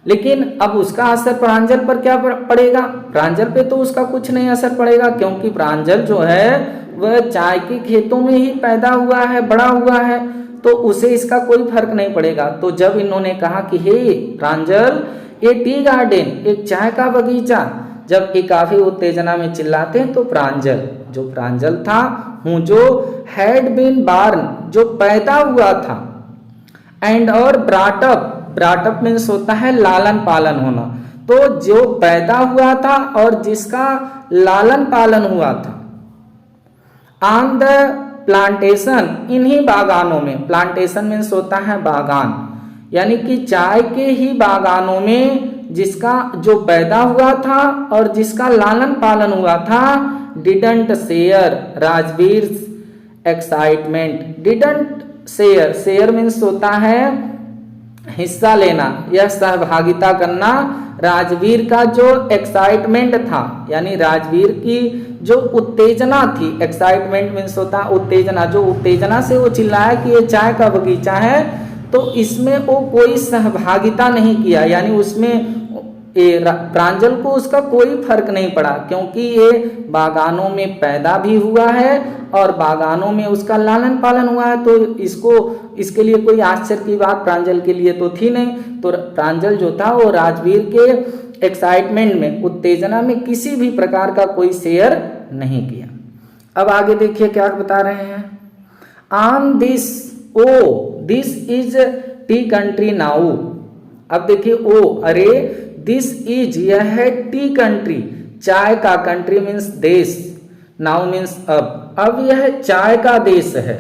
लेकिन अब उसका असर प्रांजल पर क्या पड़ेगा, प्रांजल पे तो उसका कुछ नहीं असर पड़ेगा, क्योंकि प्रांजल जो है वह चाय के खेतों में ही पैदा हुआ है, बड़ा हुआ है, तो उसे इसका कोई फर्क नहीं पड़ेगा। तो जब इन्होंने कहा कि हे प्रांजल, ये टी गार्डन, एक चाय का बगीचा, जब ये काफी उत्तेजना में चिल्लाते हैं, तो प्रांजल था हूँ, जो हैड बीन बार्न, जो पैदा हुआ था, एंड और ब्राटअप मीन्स होता है लालन पालन होना, तो जो पैदा हुआ था और जिसका लालन पालन हुआ था, ऑन द प्लांटेशन, इन्हीं बागानों में, प्लांटेशन मीन्स होता है बागान, यानी कि चाय के ही बागानों में जिसका जो पैदा हुआ था और जिसका लालन पालन हुआ था, didn't share Rajveer excitement, didn't share means होता है हिस्सा लेना या सहभागिता करना, राजवीर का जो एक्साइटमेंट था, यानी राजवीर की जो उत्तेजना थी, एक्साइटमेंट मीन्स होता है उत्तेजना, जो उत्तेजना से वो चिल्लाया कि ये चाय का बगीचा है, तो इसमें वो कोई सहभागिता नहीं किया, यानी उसमें प्रांजल को उसका कोई फर्क नहीं पड़ा, क्योंकि ये बागानों में पैदा भी हुआ है और बागानों में उसका लालन पालन हुआ है, तो इसके लिए कोई आश्चर्य की बात प्रांजल के लिए तो थी नहीं। तो प्रांजल जो था वो राजवीर के एक्साइटमेंट में, उत्तेजना में किसी भी प्रकार का कोई शेयर नहीं किया। अब आगे देखिए क्या बता रहे हैं, on this is T country now. अब देखिए अरे दिस इज, यह है टी कंट्री, चाय का, कंट्री मीन्स देश, नाउ मीन्स अब यह चाय का देश है,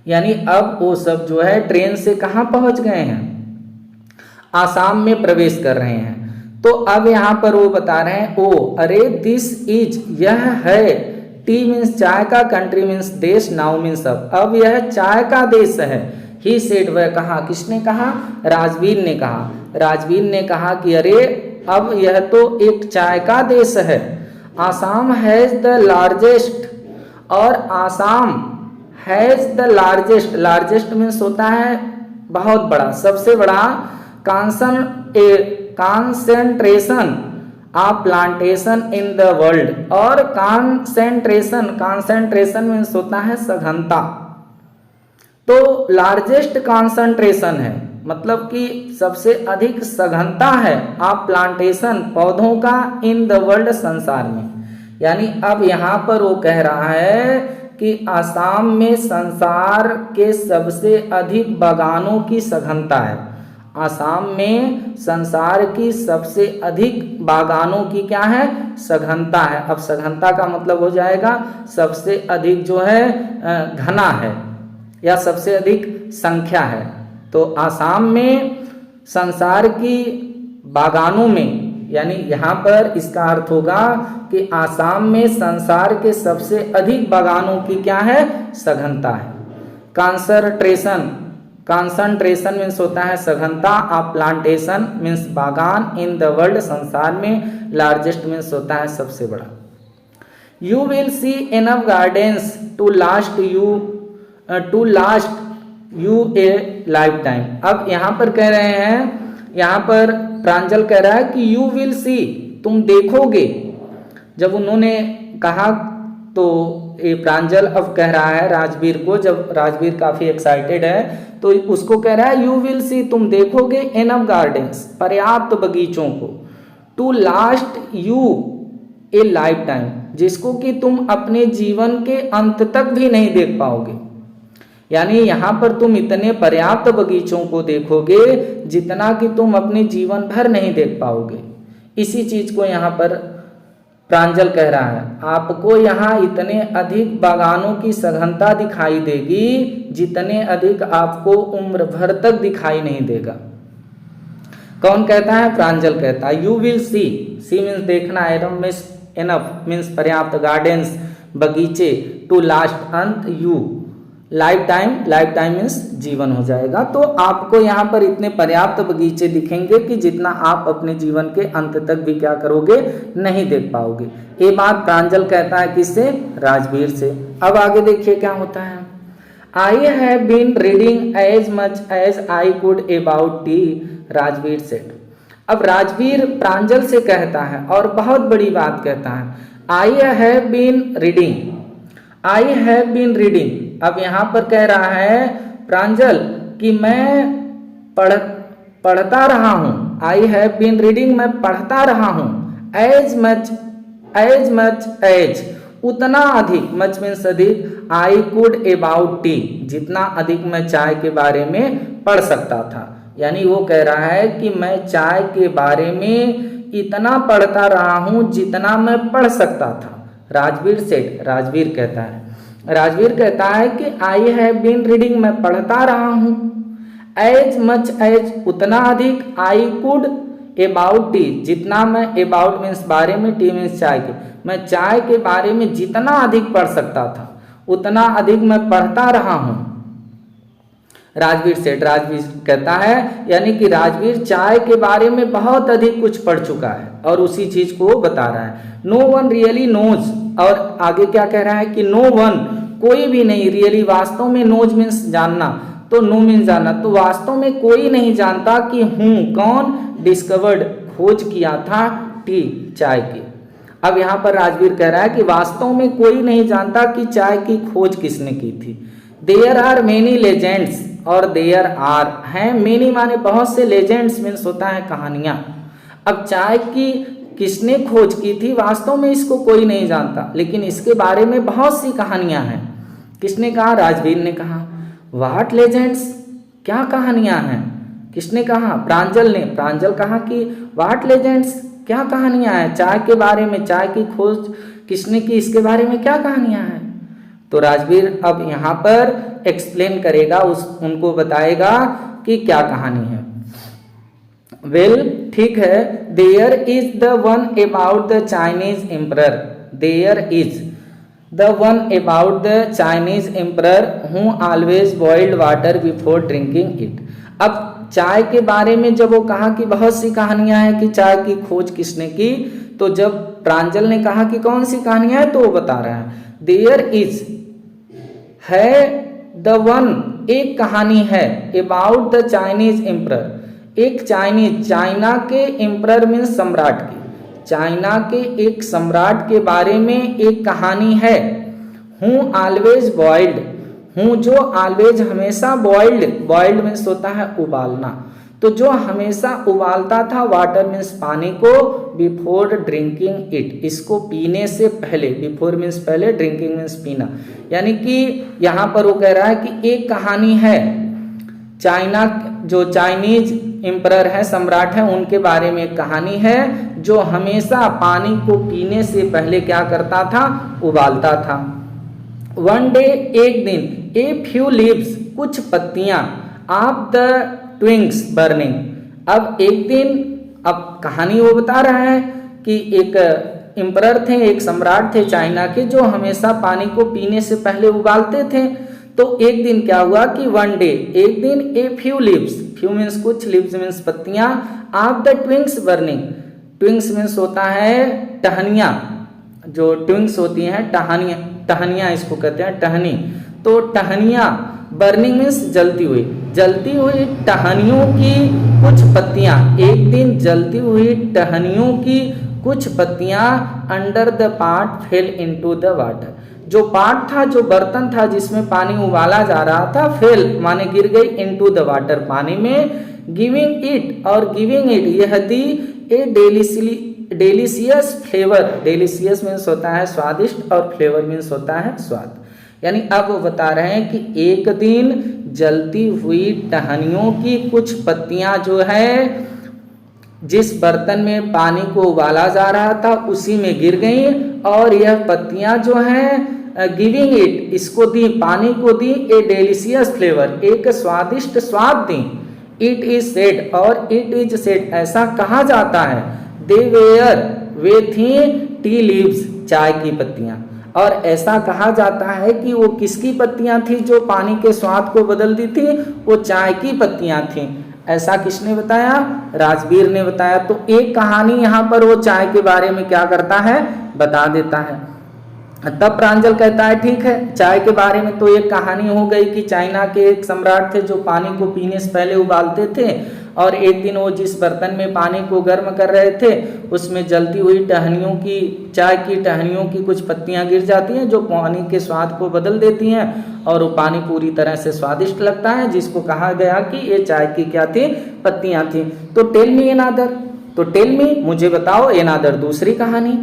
यानी अब वो सब जो है ट्रेन से कहाँ पहुंच गए हैं, आसाम में प्रवेश कर रहे हैं। तो अब यहाँ पर वो बता रहे हैं अरे दिस इज, यह है, टी मीन्स चाय का, कंट्री मीन्स देश, नाउ मीन्स अब यह चाय का देश है। ही सेड, वह कहा, किसने कहा, राजवीर ने कहा। राजवीर ने कहा कि अरे अब यह तो एक चाय का देश है। आसाम हैज द लार्जेस्ट, और Assam has the largest means होता है बहुत बड़ा, सबसे बड़ा, concentration of plantation in the world, और कॉन्सेंट्रेशन मीन्स होता है सघनता, तो लार्जेस्ट कॉन्सेंट्रेशन है, मतलब कि सबसे अधिक सघनता है ऑफ प्लांटेशन, पौधों का, इन द वर्ल्ड, संसार में। यानी अब यहाँ पर वो कह रहा है कि आसाम में संसार के सबसे अधिक बागानों की सघनता है, आसाम में संसार की सबसे अधिक बागानों की क्या है, सघनता है। अब सघनता का मतलब हो जाएगा सबसे अधिक जो है घना है या सबसे अधिक संख्या है। तो आसाम में संसार की बागानों में यानी यहाँ पर इसका अर्थ होगा कि आसाम में संसार के सबसे अधिक बागानों की क्या है, सघनता है। कंसंट्रेशन मीन्स होता है सघनता, ऑफ प्लांटेशन मीन्स बागान, इन द वर्ल्ड संसार में, लार्जेस्ट मीन्स होता है सबसे बड़ा। You will see enough gardens to last you a lifetime. अब यहाँ पर कह रहे हैं, यहाँ पर प्रांजल कह रहा है कि यू विल सी, तुम देखोगे। जब उन्होंने कहा तो ये प्रांजल अब कह रहा है राजवीर को, जब राजवीर काफी एक्साइटेड है तो उसको कह रहा है यू विल सी, तुम देखोगे इनफ गार्डन्स, पर्याप्त बगीचों को, to last you a lifetime, जिसको कि तुम अपने जीवन के अंत तक भी नहीं देख पाओगे। यानी यहाँ पर तुम इतने पर्याप्त बगीचों को देखोगे जितना कि तुम अपने जीवन भर नहीं देख पाओगे। इसी चीज को यहाँ पर प्रांजल कह रहा है, आपको यहाँ इतने अधिक बागानों की सघनता दिखाई देगी जितने अधिक आपको उम्र भर तक दिखाई नहीं देगा। कौन कहता है, प्रांजल कहता है। You will see, see means देखना, एनफ मीन्स एनफ मीन्स पर्याप्त, गार्डन्स बगीचे, टू लास्ट अंत, यू लाइफ टाइम मीन्स जीवन हो जाएगा। तो आपको यहाँ पर इतने पर्याप्त बगीचे दिखेंगे कि जितना आप अपने जीवन के अंत तक भी क्या करोगे, नहीं देख पाओगे। ये बात प्रांजल कहता है किससे, राजवीर से। अब आगे देखिए क्या होता है। I have been reading as much as I could about tea, Rajveer said. अब राजवीर प्रांजल से कहता है और बहुत बड़ी बात कहता है, I have been reading, I have been reading. अब यहाँ पर कह रहा है प्रांजल कि मैं पढ़ता रहा हूँ, आई हैव बीन रीडिंग, मैं पढ़ता रहा हूँ, एज मच एज, उतना अधिक, मच मीन्स अधिक, आई कुड अबाउट टी, जितना अधिक मैं चाय के बारे में पढ़ सकता था। यानी वो कह रहा है कि मैं चाय के बारे में इतना पढ़ता रहा हूँ जितना मैं पढ़ सकता था। राजवीर सेठ, राजवीर कहता है, राजवीर कहता है कि आई हैव बीन रीडिंग, मैं पढ़ता रहा हूँ, एज मच एज, उतना अधिक, आई कुड अबाउट टी, जितना मैं, अबाउट मीन्स बारे में, टी मीन्स चाय के, मैं चाय के बारे में जितना अधिक पढ़ सकता था उतना अधिक मैं पढ़ता रहा हूँ। राजवीर सेठ, राजवीर कहता है यानी कि राजवीर चाय के बारे में बहुत अधिक कुछ पढ़ चुका है और उसी चीज को बता रहा है। नो वन रियली नोज, और आगे क्या कह रहा है कि नो वन, कोई भी नहीं, रियली वास्तव में, नोज मीन्स जानना, तो नो मीन्स जानना, तो वास्तव में कोई नहीं जानता कि हूँ कौन, डिस्कवर्ड, खोज किया था, टी, चाय की। अब यहाँ पर राजवीर कह रहा है कि वास्तव में कोई नहीं जानता कि चाय की खोज किसने की थी। देयर आर मेनी लेजेंड्स, और देयर आर हैं, मेनी माने बहुत से, लेजेंड्स मीन्स होता है कहानियां। अब चाय की किसने खोज की थी, वास्तव में इसको कोई नहीं जानता, लेकिन इसके बारे में बहुत सी कहानियां हैं। किसने कहा, राजवीर ने कहा। व्हाट लेजेंड्स, क्या कहानियां हैं, किसने कहा, प्रांजल ने। प्रांजल कहा कि व्हाट लेजेंड्स, क्या कहानियां हैं, चाय के बारे में, चाय की खोज किसने की, इसके बारे में क्या कहानियां हैं। तो राजवीर अब यहाँ पर एक्सप्लेन करेगा, उनको बताएगा कि क्या कहानी है। वेल, ठीक है, there is the one about the Chinese emperor, there is the one about the Chinese emperor who always boiled water before drinking it. अब चाय के बारे में जब वो कहा कि बहुत सी कहानियां हैं कि चाय की खोज किसने की, तो जब प्रांजल ने कहा कि कौन सी कहानियां हैं, तो वो बता रहा है देयर इज, है, द वन, एक कहानी है, अबाउट द चाइनीज एम्परर, एक चाइनीज, चाइना के एम्परर मीन्स सम्राट के, चाइना के एक सम्राट के बारे में एक कहानी है। हूँ ऑलवेज बॉइल्ड, हूँ जो ऑलवेज हमेशा, बॉइल्ड, बॉइल्ड मीन्स होता है उबालना, तो जो हमेशा उबालता था, वाटर मीन्स पानी को, बिफोर ड्रिंकिंग इट, इसको पीने से पहले, बिफोर मीन्स पहले, ड्रिंकिंग मीन्स पीना। यानी कि यहाँ पर वो कह रहा है कि एक कहानी है, चाइना, जो चाइनीज एम्परर है, सम्राट है, उनके बारे में एक कहानी है जो हमेशा पानी को पीने से पहले क्या करता था, उबालता था। वन डे, एक दिन, ए फ्यू लीव्स, कुछ पत्तियां, ऑफ द ट्विंग्स बर्निंग, अब एक दिन अब कहानी वो बता रहा है कि एक एम्परर थे, एक सम्राट थे चाइना के, जो हमेशा पानी को पीने से पहले उबालते थे। तो एक दिन क्या हुआ कि वन डे, एक दिन, a few leaves, few means कुछ, लीव्स मीन्स पत्तियां, ऑफ द ट्विंग्स बर्निंग, ट्विंग्स मीन्स होता है टहनियाँ, जो ट्विंग्स होती हैं टहनियाँ, टहनियाँ इसको कहते हैं टहनी। तो टहनियाँ, बर्निंग मीन्स जलती हुई, जलती हुई टहनियों की कुछ पत्तियाँ, एक दिन जलती हुई टहनियों की कुछ पत्तियाँ अंडर द पाट फेल इनटू द वाटर, जो पाट था, जो बर्तन था जिसमें पानी उबाला जा रहा था, फेल माने गिर गई, इनटू द वाटर पानी में, गिविंग इट, और गिविंग इट यह दी ए डेलिशियस फ्लेवर, डेलिशियस मीन्स होता है स्वादिष्ट और फ्लेवर मीन्स होता है स्वाद। यानी अब वो बता रहे हैं कि एक दिन जलती हुई टहनियों की कुछ पत्तियां जो है जिस बर्तन में पानी को उबाला जा रहा था उसी में गिर गई, और यह पत्तियां जो हैं गिविंग इट, इसको दी, पानी को दी, ए डेलिशियस फ्लेवर, एक स्वादिष्ट स्वाद दी। इट इज सेड, और इट इज सेड ऐसा कहा जाता है, दे वेयर, वे थी, टी लीव्स, चाय की पत्तियां, और ऐसा कहा जाता है कि वो किसकी पत्तियां थी जो पानी के स्वाद को बदल दी थी, वो चाय की पत्तियां थी। ऐसा किसने बताया? राजवीर ने बताया। तो एक कहानी यहाँ पर वो चाय के बारे में क्या करता है, बता देता है। तब प्रांजल कहता है ठीक है, चाय के बारे में तो एक कहानी हो गई कि चाइना के एक सम्राट थे जो पानी को पीने से पहले उबालते थे, और एक दिन वो जिस बर्तन में पानी को गर्म कर रहे थे उसमें जलती हुई टहनियों की, चाय की टहनियों की कुछ पत्तियां गिर जाती हैं जो पानी के स्वाद को बदल देती हैं, और वो पानी पूरी तरह से स्वादिष्ट लगता है, जिसको कहा गया कि ये चाय की क्या थी, पत्तियां थी। तो टेल मी एनादर, तो टेल मी मुझे बताओ एनादर दूसरी कहानी।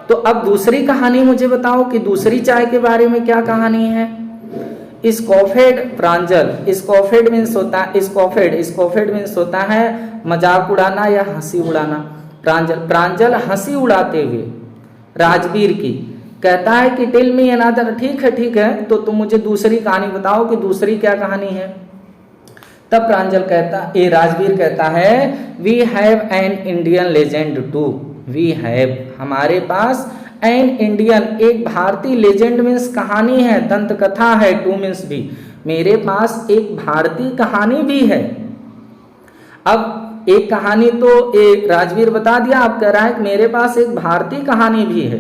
तो अब दूसरी कहानी मुझे बताओ कि दूसरी चाय के बारे में क्या कहानी है। स्कॉफेड प्रांजल, स्कॉफेड मीन्स होता है, स्कॉफेड मीन्स होता है मजाक उड़ाना या हंसी उड़ाना। प्रांजल हंसी उड़ाते हुए राजवीर की कहता है कि टेल मी अनदर, ठीक है तो तुम मुझे दूसरी कहानी बताओ कि दूसरी क्या कहानी है। तब प्रांजल कहता, राजवीर कहता है we have an Indian legend too, we have हमारे पास, एन इंडियन एक भारतीय, लेजेंड मीन्स कहानी है, दंत कथा है, टू मीन्स भी, मेरे पास एक भारतीय कहानी भी है। अब एक कहानी तो राजवीर बता दिया, अब कह रहा है कि मेरे पास एक भारतीय कहानी भी है।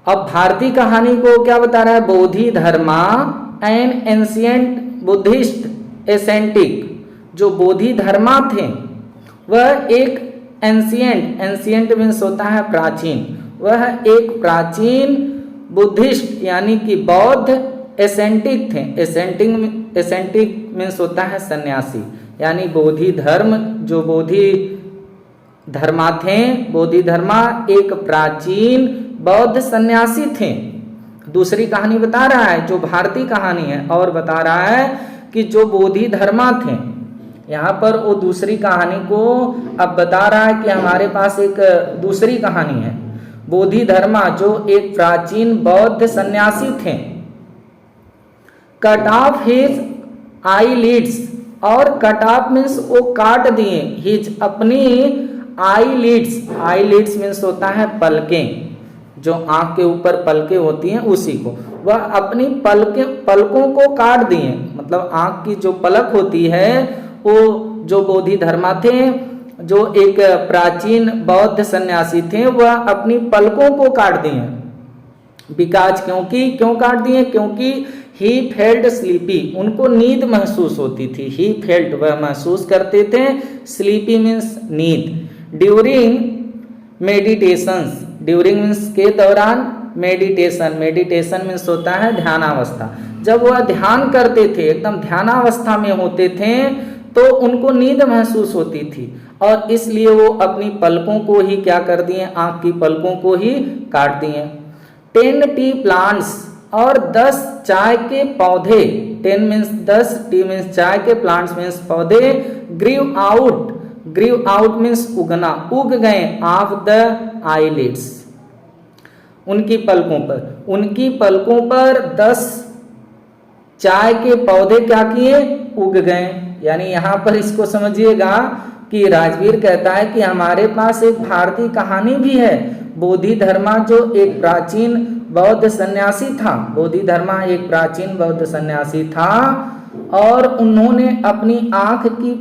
अब भारतीय कहानी को क्या बता रहा है, बोधि धर्मा एन एंशिएंट बुद्धिस्ट एसेंटिक, जो बोधि धर्मा थे वह एक एंशिएंट मीन्स होता है प्राचीन, वह एक प्राचीन बुद्धिस्ट यानी कि बौद्ध एसेंटिक थे। एसेंटिक मीन्स होता है सन्यासी, यानी बोधि धर्म, जो बोधि धर्मा थे, बोधि धर्मा एक प्राचीन बौद्ध सन्यासी थे। दूसरी कहानी बता रहा है जो भारतीय कहानी है, और बता रहा है कि जो बोधि धर्मा थे, यहाँ पर वो दूसरी कहानी को अब बता रहा है कि हमारे पास एक दूसरी कहानी है। बोधि धर्मा जो एक प्राचीन बौद्ध सन्यासी थे, कट ऑफ हिज आई लीड्स, और कट ऑफ मीन्स वो काट दिए, हिज अपनी आई लीड्स मीन्स होता है पलकें, जो आंख के ऊपर पलकें होती हैं उसी को, वह अपनी पलकों को काट दिए, मतलब आंख की जो पलक होती है वो जो बोधि धर्मा थे, जो एक प्राचीन बौद्ध सन्यासी थे, वह अपनी पलकों को काट दिए। बिकॉज क्यों काट दिए, क्योंकि ही फेल्ट स्लीपी, उनको नींद महसूस होती थी, ही फेल्ट वह महसूस करते थे, स्लीपी मीन्स नींद, ड्यूरिंग मेडिटेशंस, ड्यूरिंग मीन्स के दौरान, मेडिटेशन मीन्स होता है ध्यानावस्था, जब वह ध्यान करते थे, एकदम ध्यानावस्था में होते थे तो उनको नींद महसूस होती थी, और इसलिए वो अपनी पलकों को ही क्या कर दिए, आंख की पलकों को ही काट दिए। 10 टी प्लांट्स, और 10 चाय के पौधे, 10 मीन्स 10, टी मीन्स चाय के, प्लांट्स मीन्स पौधे, ग्रीव आउट मीन्स उगना, उग गए, ऑफ द आईलिड्स, उनकी पलकों पर 10 चाय के पौधे क्या किए, उग गए। यानी यहाँ पर इसको समझिएगा कि राजवीर कहता है कि हमारे पास एक भारतीय कहानी भी है। बोधिधर्मा जो एक प्राचीन बौद्ध सन्यासी था, बोधिधर्मा एक प्राचीन बौद्ध सन्यासी था और उन्होंने अपनी आंख की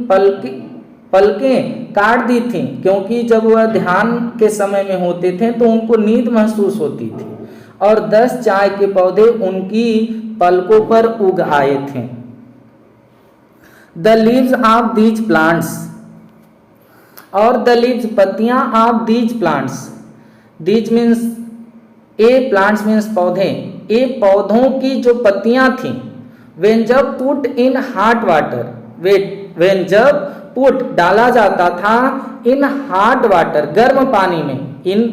पलकें काट दी थी, क्योंकि जब वह ध्यान के समय में होते थे तो उनको नींद महसूस होती थी और 10 चाय के पौधे उनकी पलकों पर उग आए थे। The leaves of these plants, और द लीव्स पत्तियां of these plants, these means A, plants means पौधे, ए पौधों की जो पत्तियां थी, वेन जब put in hot water, when जब पुट डाला जाता था इन हॉट वाटर, गर्म पानी में, इन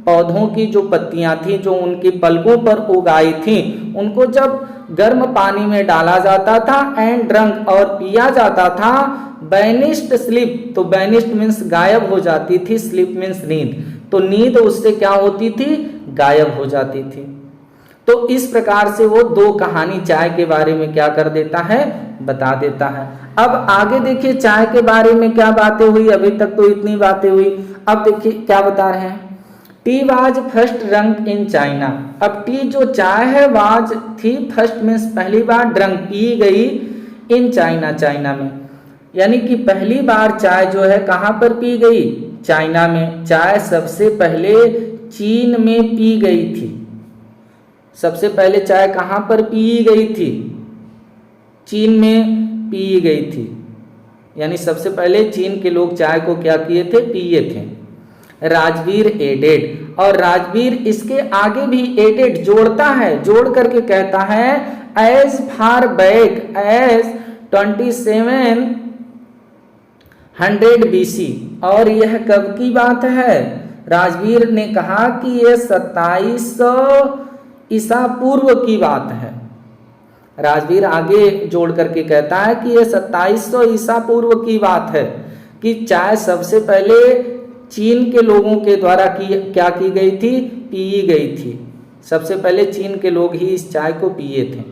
पौधों की जो पत्तियां थी जो उनकी पलकों पर उगाई थी, उनको जब गर्म पानी में डाला जाता था, एंड ड्रंक और पिया जाता था, बैनिस्ड स्लीप, तो बैनिस्ड मीन्स गायब हो जाती थी, स्लीप मीन्स नींद, तो नींद उससे क्या होती थी, गायब हो जाती थी। तो इस प्रकार से वो 2 कहानी चाय के बारे में क्या कर देता है, बता देता है। अब आगे देखिए चाय के बारे में क्या बातें हुई, अभी तक तो इतनी बातें हुई, अब देखिए क्या बता रहे हैं। Tea was first drunk in China, अब टी जो चाय है वाज थी, फर्स्ट मीन्स पहली बार, ड्रंक पी गई, इन चाइना, चाइना में, यानी कि पहली बार चाय जो है कहाँ पर पी गई, चाइना में। चाय सबसे पहले चीन में पी गई थी, सबसे पहले चाय कहाँ पर पी गई थी, चीन में पी गई थी, यानी सबसे पहले चीन के लोग चाय को क्या किए थे, पिए थे। राजवीर एडेड, और राजवीर इसके आगे भी एडेड जोड़ता है, जोड़ करके कहता है as far back as 2700 BC, और यह कब की बात है, राजवीर ने कहा कि यह 2700 ईसा पूर्व की बात है। राजवीर आगे जोड़ करके कहता है कि यह 2700 ईसा पूर्व की बात है कि चाय सबसे पहले चीन के लोगों के द्वारा क्या की गई थी, पी गई थी, सबसे पहले चीन के लोग ही इस चाय को पिए थे।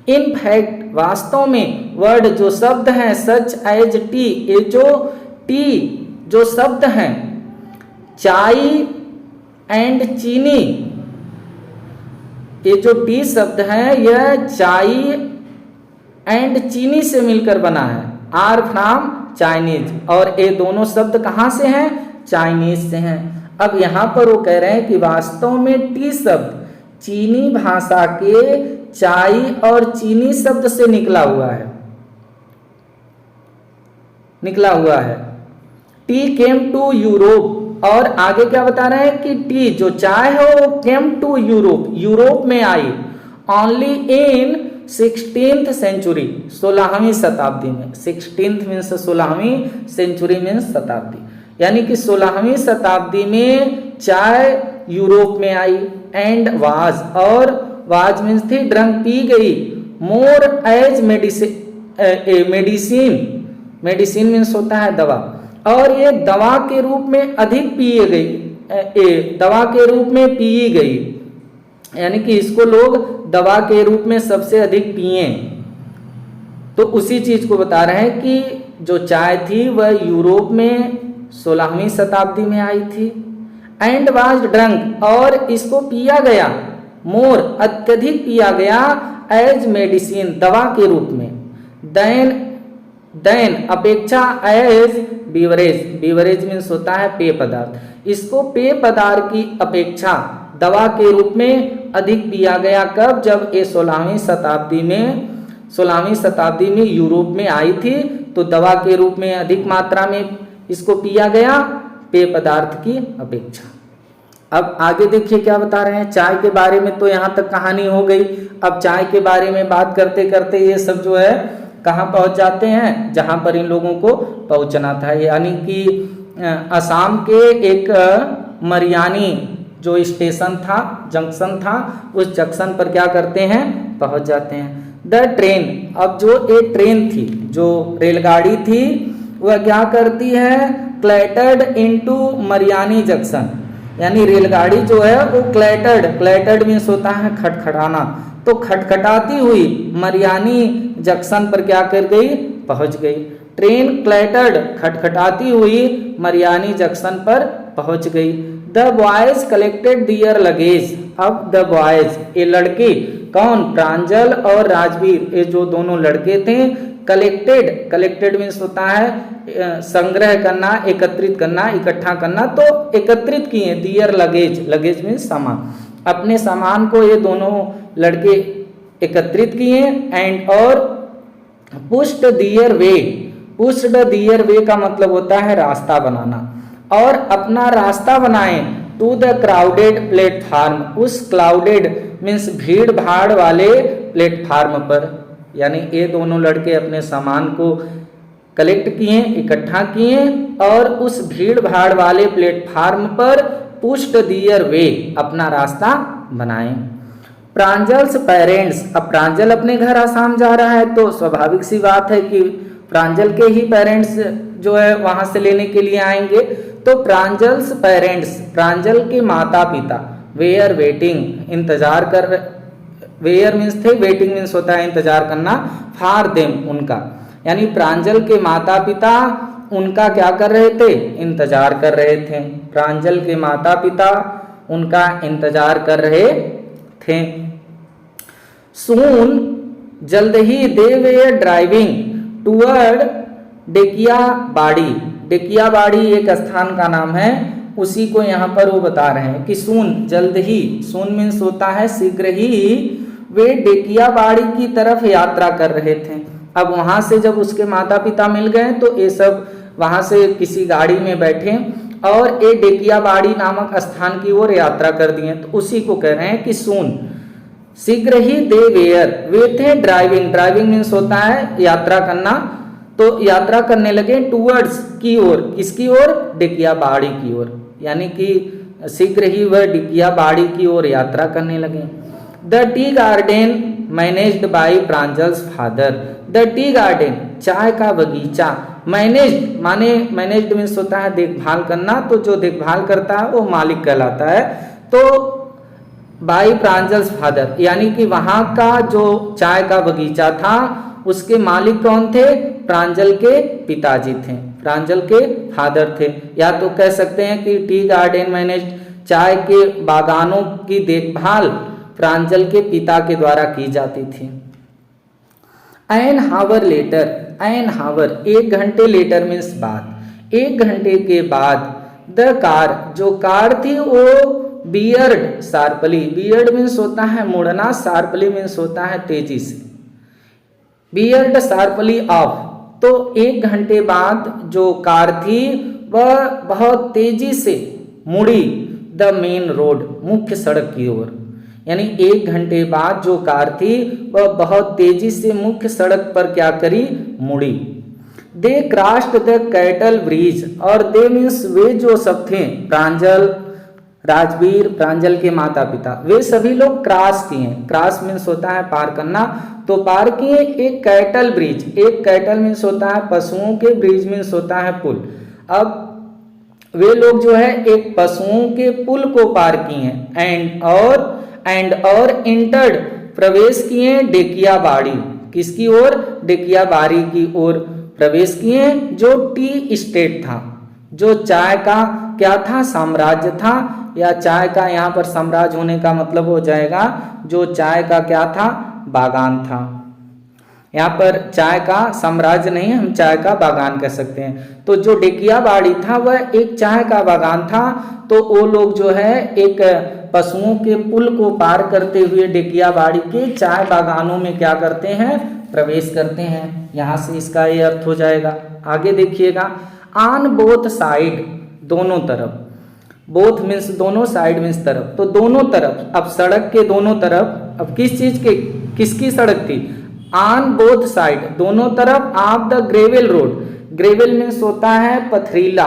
इन फैक्ट, वास्तव में, वर्ड जो शब्द हैं, सच एज टी, ये जो टी जो शब्द हैं, चाय एंड चीनी, ये जो टी शब्द है यह चाय एंड चीनी से मिलकर बना है, आर फ्रॉम चाइनीज, और ये दोनों शब्द कहाँ से हैं, चाइनीज से हैं। अब यहाँ पर वो कह रहे हैं कि वास्तव में टी शब्द चीनी भाषा के चाय और चीनी शब्द से निकला हुआ है, टी केम टू यूरोप, और आगे क्या बता रहे हैं कि टी जो चाय है वो केम टू यूरोप, यूरोप में आई, ओनली इन 16th सेंचुरी, 16वीं शताब्दी में, 16th मीन्स 16वीं, सेंचुरी मीन्स शताब्दी, यानी कि 16वीं शताब्दी में चाय यूरोप में आई, एंड वाज, और वाज मीन्स थी, ड्रंक पी गई, more as medicine, medicine means होता है दवा, और ये दवा के रूप में अधिक पिए गई, दवा के रूप में पी गई, यानी कि इसको लोग दवा के रूप में सबसे अधिक पिए। तो उसी चीज को बता रहे हैं कि जो चाय थी वह यूरोप में 16वीं शताब्दी में आई थी, एंड वाज ड्रंक, और इसको पिया गया, मोर अत्यधिक पिया गया, एज मेडिसिन दवा के रूप में, देन अपेक्षा, एज बीवरेज, बीवरेज मीन्स होता है पेय पदार्थ, इसको पेय पदार्थ की अपेक्षा दवा के रूप में अधिक पिया गया, कब, जब ये 16वीं शताब्दी में यूरोप में आई थी, तो दवा के रूप में अधिक मात्रा में इसको पिया गया पेय पदार्थ की अपेक्षा। अब आगे देखिए क्या बता रहे हैं चाय के बारे में, तो यहाँ तक कहानी हो गई। अब चाय के बारे में बात करते करते ये सब जो है कहाँ पहुँच जाते हैं, जहाँ पर इन लोगों को पहुँचना था, यानी कि असम के एक मरियानी जो स्टेशन था, जंक्शन था, उस जंक्शन पर क्या करते हैं, पहुँच जाते हैं। द ट्रेन, अब जो एक ट्रेन थी, जो रेलगाड़ी थी, वह क्या करती है, क्लैटर्ड इनटू मरियानी जंक्शन, यानी रेलगाड़ी जो है वो क्लैटर्ड मीन्स होता है खटखटाना, तो खटखटाती हुई मरियानी जंक्शन पर क्या कर गई, पहुंच गई। ट्रेन क्लैटर्ड खटखटाती हुई मरियानी जंक्शन पर पहुंच गई। The boys collected their luggage. अब द बॉयज, ये लड़के कौन, प्रांजल और राजवीर, ये जो दोनों लड़के थे, कलेक्टेड मीन्स होता है संग्रह करना, एकत्रित करना, इकट्ठा करना, तो एकत्रित किए दियर लगेज मीन्स सामान, अपने सामान को ये दोनों लड़के एकत्रित किए। एंड और पुश्ड दियर वे का मतलब होता है रास्ता बनाना, और अपना रास्ता बनाए टू द क्राउडेड प्लेटफार्म, उस क्राउडेड मीन्स भीड़ भाड़ वाले प्लेटफार्म पर, यानी ये दोनों लड़के अपने सामान को कलेक्ट किए, इकट्ठा किए और उस भीड़ भाड़ वाले प्लेटफार्म पर पुश्ड दियर वे, अपना रास्ता बनाए। प्रांजल्स पेरेंट्स, अब प्रांजल अपने घर आसाम जा रहा है तो स्वाभाविक सी बात है कि प्रांजल के ही पेरेंट्स जो है वहां से लेने के लिए आएंगे। तो प्रांजल्स पेरेंट्स, प्रांजल के माता पिता, वेयर वेटिंग, इंतजार कर, वेयर मीन्स थे, वेटिंग मीन्स होता है इंतजार करना, फॉर देम, उनका, यानी प्रांजल के माता पिता उनका क्या कर रहे थे, इंतजार कर रहे थे। प्रांजल के माता पिता उनका इंतजार कर रहे थे। सून, जल्द ही, दे वेयर ड्राइविंग टूवर्ड डेकियाबाड़ी। डेकियाबाड़ी एक स्थान का नाम है, उसी को यहाँ पर वो बता रहे हैं कि सून, जल्द ही, सून मीन्स होता है शीघ्र ही, वे डेकियाबाड़ी की तरफ यात्रा कर रहे थे। अब वहां से जब उसके माता पिता मिल गए तो ये सब वहां से किसी गाड़ी में बैठे और ये डेकियाबाड़ी नामक स्थान की ओर यात्रा कर दिए। तो उसी को कह रहे हैं कि सून, शीघ्र ही, दे वेयर, वे थे ड्राइविंग मीन्स होता है यात्रा करना, तो यात्रा करने लगे टूवर्ड्स, की ओर, किसकी ओर, डेकियाबाड़ी की ओर, यानी कि शीघ्र ही वह डेकियाबाड़ी की ओर यात्रा करने लगे। The tea garden managed by Pranjal's father. The tea garden, चाय का बगीचा, मैनेज्ड माने, मैनेज्ड मीन्स होता है देखभाल करना, तो जो देखभाल करता है वो मालिक कहलाता है। तो बाय प्रांजल्स फादर, यानी कि वहां का जो चाय का बगीचा था उसके मालिक कौन थे, प्रांजल के पिताजी थे, प्रांजल के फादर थे। या तो कह सकते हैं कि टी गार्डन मैनेज्ड, चाय के बागानों की देखभाल प्रांजल के पिता के द्वारा की जाती थी। एन हावर लेटर, एन हावर, 1 घंटे, लेटर मीन्स बाद, 1 घंटे के बाद, द कार, जो कार थी वो बियर्ड शार्पली, बियर्ड मीन्स होता है मुड़ना, शार्पली मीन्स होता है तेजी से, बियर्ड शार्पली ऑफ, तो 1 घंटे बाद जो कार थी वह बहुत तेजी से मुड़ी द मेन रोड, मुख्य सड़क की ओर, यानी 1 घंटे बाद जो कार थी वह बहुत तेजी से मुख्य सड़क पर क्या करी, मुड़ी। दे क्रॉस्ड द कैटल ब्रिज, और दे मीन्स वे जो सब थे, प्रांजल, राजवीर, प्रांजल के माता पिता, वे सभी लोग क्रॉस किए, क्रॉस मीन्स होता है पार करना, तो पार किए एक कैटल ब्रिज, एक कैटल मीन्स होता है पशुओं के, ब्रिज मीन्स होता है पुल। अब वे लोग जो है एक पशुओं के पुल को पार किए, एंड और इंटर्ड, प्रवेश किए डेकियाबाड़ी, किसकी ओर, डेकियाबाड़ी की ओर प्रवेश किए, जो टी स्टेट था, जो चाय का क्या था, साम्राज्य था, या चाय का यहाँ पर साम्राज्य होने का मतलब हो जाएगा जो चाय का क्या था, बागान था। यहाँ पर चाय का साम्राज्य नहीं, हम चाय का बागान कह सकते हैं। तो जो डेकियाबाड़ी था वह एक चाय का बागान था, तो वो लोग जो है एक पशुओं के पुल को पार करते हुए डेकियाबाड़ी के चाय बागानों में क्या करते हैं, प्रवेश करते हैं। यहाँ से इसका ये अर्थ हो जाएगा। आगे देखिएगा, ऑन बोथ साइड, दोनों तरफ, बोथ मीन्स दोनों, साइड मीन्स तरफ, तो दोनों तरफ, अब सड़क के दोनों तरफ, अब किस चीज के, किसकी सड़क थी, ऑन बोथ साइड, दोनों तरफ, of the gravel road, gravel means होता है पथरीला,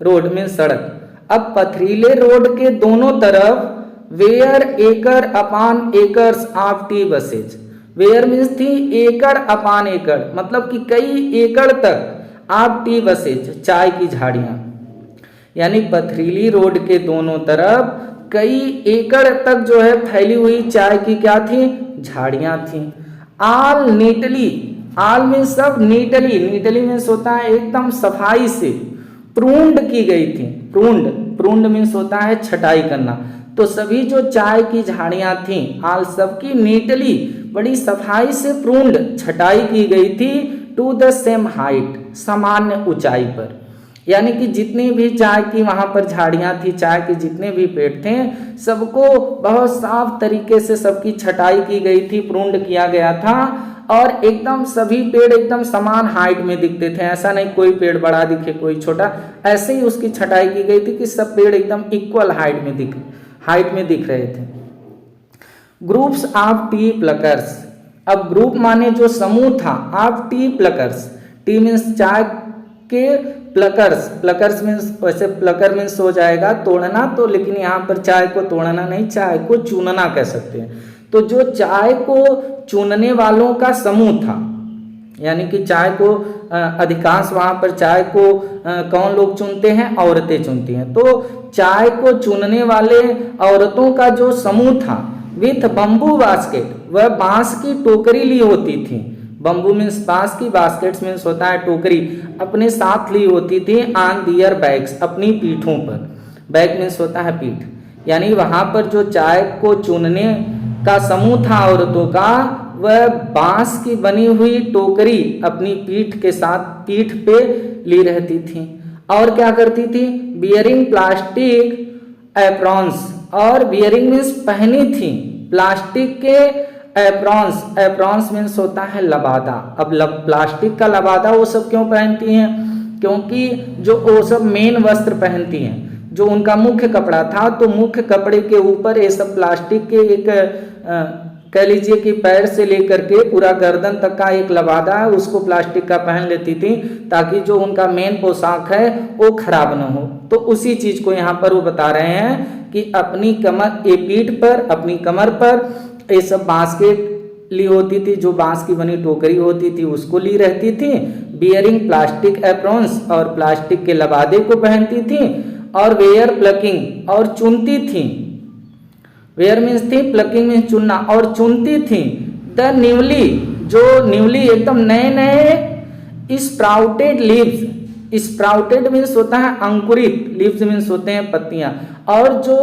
रोड मीन्स सड़क, अब पथरीले रोड के दोनों तरफ were acre upon acres of tea bushes, were means थी एकड़ अपान एकड़, मतलब कि कई एकड़ तक ऑफ टी बसेज, चाय की झाड़ियां, यानी पथरीली रोड के दोनों तरफ कई एकड़ तक जो है फैली हुई चाय की क्या थी, झाड़ियां थी। ऑल नीटली ऑल मीन्स सब, नीटली, नीटली मीन्स होता है एकदम सफाई से, प्रून्ड की गई थी, प्रून्ड, प्रून्ड मीन्स होता है छटाई करना। तो सभी जो चाय की झाड़ियां थी, ऑल सबकी नीटली, बड़ी सफाई से प्रून्ड, छटाई की गई थी, टू द सेम हाइट, सामान्य ऊंचाई पर। यानी कि जितनी भी चाय की वहां पर झाड़ियां थी, चाय के जितने भी पेड़ थे, सबको बहुत साफ तरीके से सबकी छटाई की गई थी, प्रून्ड किया गया था, और एकदम सभी पेड़ एकदम समान हाइट में दिखते थे। ऐसा नहीं कोई पेड़ बड़ा दिखे कोई छोटा, ऐसे ही उसकी छटाई की गई थी कि सब पेड़ एकदम इक्वल हाइट में दिख रहे थे। ग्रुप्स ऑफ टी प्लकर्स, अब ग्रुप माने जो समूह था, of T pluckers, T means चाय के, प्लकर्स, प्लकर्स मीन्स, वैसे प्लकर मीन्स हो जाएगा तोड़ना, तो लेकिन यहाँ पर चाय को तोड़ना नहीं, चाय को चुनना कह सकते हैं। तो जो चाय को चुनने वालों का समूह था, यानी कि चाय को अधिकांश वहाँ पर चाय को कौन लोग चुनते हैं, औरतें चुनती हैं। तो चाय को चुनने वाले औरतों का जो समूह था, विथ बम्बू बास्केट, वह बांस की टोकरी ली होती थी, बम्बू मीन्स बांस की, बास्केट्स मीन्स होता है टोकरी, अपने साथ ली होती थी, ऑन दियर बैग्स, अपनी पीठों पर, बैग मीन्स होता है पीठ, यानी वहां पर जो चाय को चुनने का समूह था औरतों का, वह बांस की बनी हुई टोकरी अपनी पीठ के साथ, पीठ पे ली रहती थी। और क्या करती थी, बियरिंग प्लास्टिक एप्रॉन्स, और बियरिंग मीन्स पहनी थी, प्लास्टिक के एप्रॉन्स, एप्रॉन्स मीन्स होता है लबादा। अब प्लास्टिक का लबादा वो सब क्यों पहनती हैं, क्योंकि जो वो सब मेन वस्त्र पहनती हैं, जो उनका मुख्य कपड़ा था, तो मुख्य कपड़े के ऊपर ये सब प्लास्टिक के एक कह लीजिए कि पैर से लेकर के पूरा गर्दन तक का एक लबादा है, उसको प्लास्टिक का पहन लेती थी, ताकि जो उनका मेन पोशाक है वो खराब न हो। तो उसी चीज को यहाँ पर वो बता रहे हैं कि अपनी कमर, ये पीठ पर, अपनी कमर पर ये सब बास्केट ली होती थी, जो बांस की बनी टोकरी होती थी उसको ली रहती थी, बियरिंग प्लास्टिक एप्रॉन्स, और प्लास्टिक के लबादे को पहनती थी, और वेयर प्लकिंग, और चुनती थी, वेयर मीन्स थी, प्लकिंग मीन्स चुनना, और चुनती थी, द न्यूली, जो न्यूली एकदम नए नए स्प्राउटेड लीव्स, स्प्राउटेड मीन्स होता है अंकुरित, लीव्स मीन्स होते हैं पत्तियां, और जो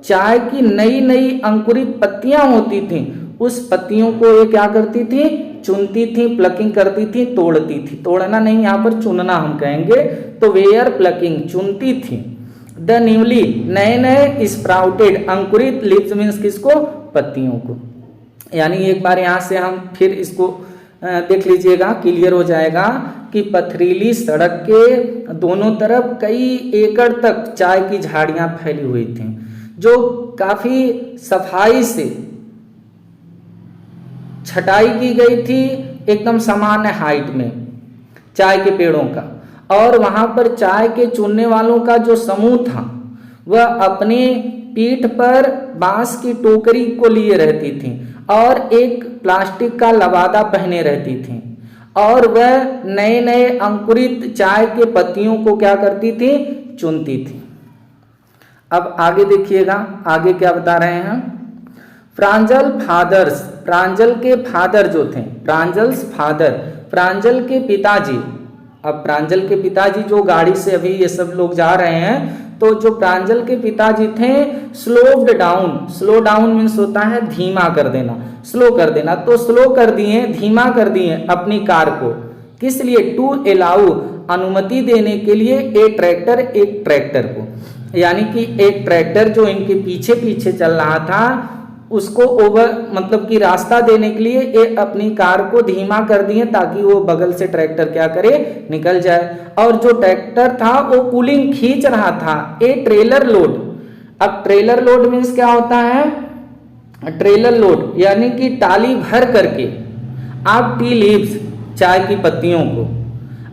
चाय की नई नई अंकुरित पत्तियां होती थी, उस पत्तियों को ये क्या करती थी, चुनती थी, प्लकिंग करती थी, तोड़ती थी, तोड़ना नहीं यहाँ पर चुनना हम कहेंगे, तो वेयर प्लकिंग, चुनती थी, द न्यूली, नए नए स्प्राउटेड, अंकुरित, लीव्स मीन्स किसको, पत्तियों को। यानी एक बार यहाँ से हम फिर इसको देख लीजिएगा, क्लियर हो जाएगा कि पथरीली सड़क के दोनों तरफ कई एकड़ तक चाय की झाड़ियां फैली हुई थीं, जो काफी सफाई से छटाई की गई थी, एकदम सामान्य हाइट में चाय के पेड़ों का। और वहां पर चाय के चुनने वालों का जो समूह था, वह अपने पीठ पर बांस की टोकरी को लिए रहती थी, और एक प्लास्टिक का लबादा पहने रहती थी, और वह नए नए अंकुरित चाय के पत्तियों को क्या करती थी, चुनती थी। अब आगे देखिएगा, आगे क्या बता रहे हैं, प्रांजल फादर्स, प्रांजल के फादर जो थे, प्रांजल्स फादर, प्रांजल के पिताजी। अब प्रांजल के पिताजी जो गाड़ी से अभी ये सब लोग जा रहे हैं, तो जो प्रांजल के पिताजी थे, slowed down, slow down means होता है धीमा कर देना, स्लो कर देना, तो स्लो कर दिए, धीमा कर दिए अपनी कार को, किस लिए, टू अलाउ, अनुमति देने के लिए, एक ट्रैक्टर को, यानी कि एक ट्रैक्टर जो इनके पीछे पीछे चल रहा था, उसको ओवर मतलब कि रास्ता देने के लिए ये अपनी कार को धीमा कर दिए, ताकि वो बगल से ट्रैक्टर क्या करे, निकल जाए। और जो ट्रैक्टर था वो पुलिंग, खींच रहा था ए ट्रेलर लोड। अब ट्रेलर लोड मीन्स क्या होता है, ट्रेलर लोड यानी कि टाली भर करके आप टी लीव्स, चाय की पत्तियों को।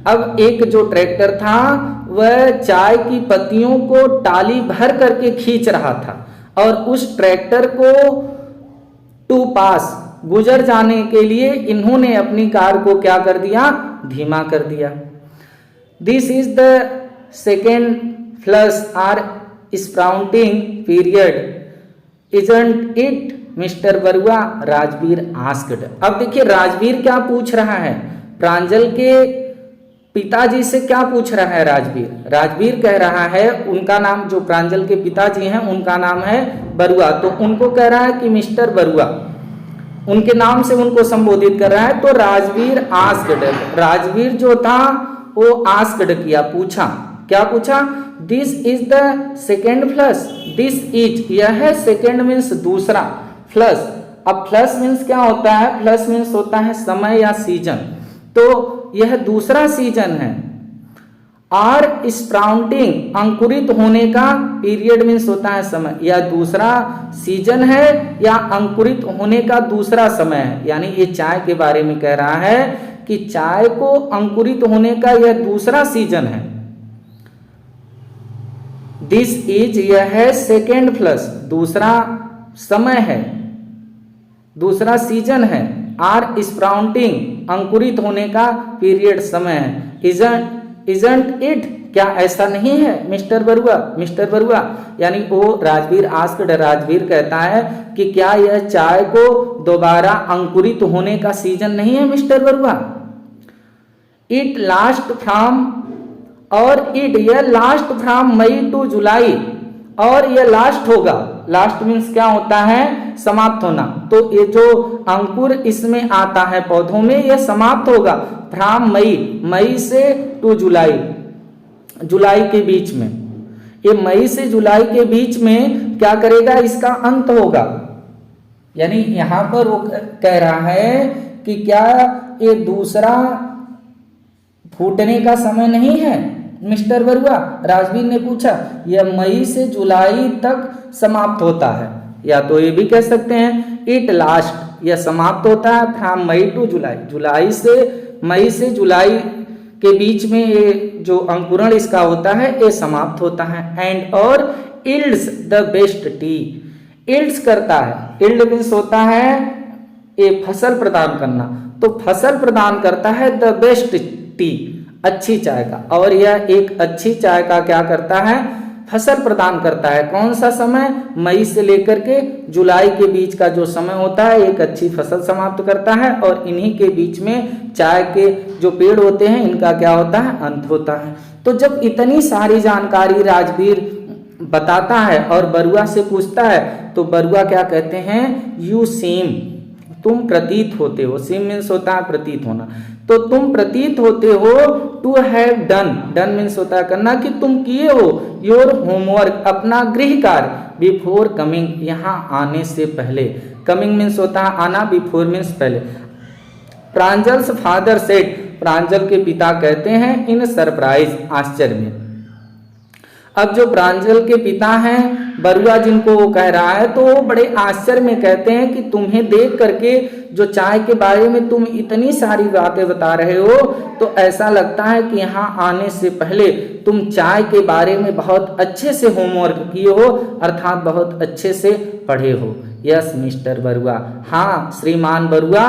अब एक जो ट्रैक्टर था वह चाय की पत्तियों को टाली भर करके खींच रहा था, और उस ट्रैक्टर को टू पास, गुजर जाने के लिए इन्होंने अपनी कार को क्या कर दिया, धीमा कर दिया। This is the second flush or sprouting period, isn't it mister Barua, Rajveer asked. अब देखिए राजवीर क्या पूछ रहा है, प्रांजल के पिताजी से क्या पूछ रहा है राजवीर। राजवीर कह रहा है, उनका नाम जो प्रांजल के पिताजी हैं उनका नाम है बरुआ, तो उनको कह रहा है कि मिस्टर बरुआ, उनके नाम से उनको संबोधित कर रहा है। तो राजवीर आस्क्ड, राजवीर जो था वो आस्क्ड किया, पूछा, क्या पूछा, this is the second flush, this is, यह है सेकेंड मीन्स दूसरा, फ्लश। अब फ्लश मीन्स क्या होता है, फ्लश मीन्स होता है समय या सीजन, तो यह दूसरा सीजन है। और स्प्राउटिंग, अंकुरित होने का पीरियड मीन्स होता है समय, या दूसरा सीजन है या अंकुरित होने का दूसरा समय है। यानी ये चाय के बारे में कह रहा है कि चाय को अंकुरित होने का यह दूसरा सीजन है। दिस इज, यह है सेकेंड फ्लश, दूसरा समय है, दूसरा सीजन है। आर स्प्राउटिंग, अंकुरित होने का पीरियड समय है। इजंट इट, क्या ऐसा नहीं है मिस्टर बरुआ, मिस्टर बरुआ, यानी वो राजवीर आस्क्ड, राजवीर कहता है कि क्या यह चाय को दोबारा अंकुरित होने का सीजन नहीं है mister Barua. It last from, और इट, यह लास्ट फ्रॉम मई टू जुलाई, और यह लास्ट होगा, लास्ट मीन्स क्या होता है, समाप्त होना। तो ये जो अंकुर इसमें आता है पौधों में, यह समाप्त होगा फ्रॉम मई, मई से टू जुलाई, जुलाई के बीच में, ये मई से जुलाई के बीच में क्या करेगा, इसका अंत होगा। यानी यहां पर वो कह रहा है कि क्या ये दूसरा फूटने का समय नहीं है मिस्टर बरुआ, राजवीर ने पूछा। यह मई से जुलाई तक समाप्त होता है, या तो ये भी कह सकते हैं इट लास्ट, यह समाप्त होता है फ्रॉम मई टू जुलाई, जुलाई से मई से जुलाई के बीच में ये जो अंकुरण इसका होता है ये समाप्त होता है। एंड और yields the best T, yields करता है, इल्ड मीन्स होता है ये फसल प्रदान करना, तो फसल प्रदान करता है द बेस्ट टी, अच्छी चाय का। और यह एक अच्छी चाय का क्या करता है, फसल प्रदान करता है। कौन सा समय, मई से लेकर के जुलाई के बीच का जो समय होता है एक अच्छी फसल समाप्त करता है, और इन्हीं के बीच में चाय के जो पेड़ होते हैं इनका क्या होता है, अंत होता है। तो जब इतनी सारी जानकारी राजवीर बताता है और बरुआ से पूछता है, तो बरुआ क्या कहते हैं, यू सीम, तुम प्रतीत होते हो, सीम मीन्स होता है प्रतीत होना, तो तुम प्रतीत होते हो to have done, done means होता है करना, कि तुम किए हो योर होमवर्क, अपना गृह कार्य, बिफोर कमिंग, यहाँ आने से पहले, कमिंग मीन्स होता है आना, बिफोर मीन्स पहले। प्रांजल्स फादर सेड, प्रांजल के पिता कहते हैं इन सरप्राइज, आश्चर्य में। अब जो प्रांजल के पिता हैं बरुआ जिनको वो कह रहा है, तो वो बड़े आश्चर्य में कहते हैं कि तुम्हें देख करके जो चाय के बारे में तुम इतनी सारी बातें बता रहे हो, तो ऐसा लगता है कि यहाँ आने से पहले तुम चाय के बारे में बहुत अच्छे से होमवर्क किए हो, अर्थात बहुत अच्छे से पढ़े हो। यस मिस्टर बरुआ, हाँ श्रीमान बरुआ,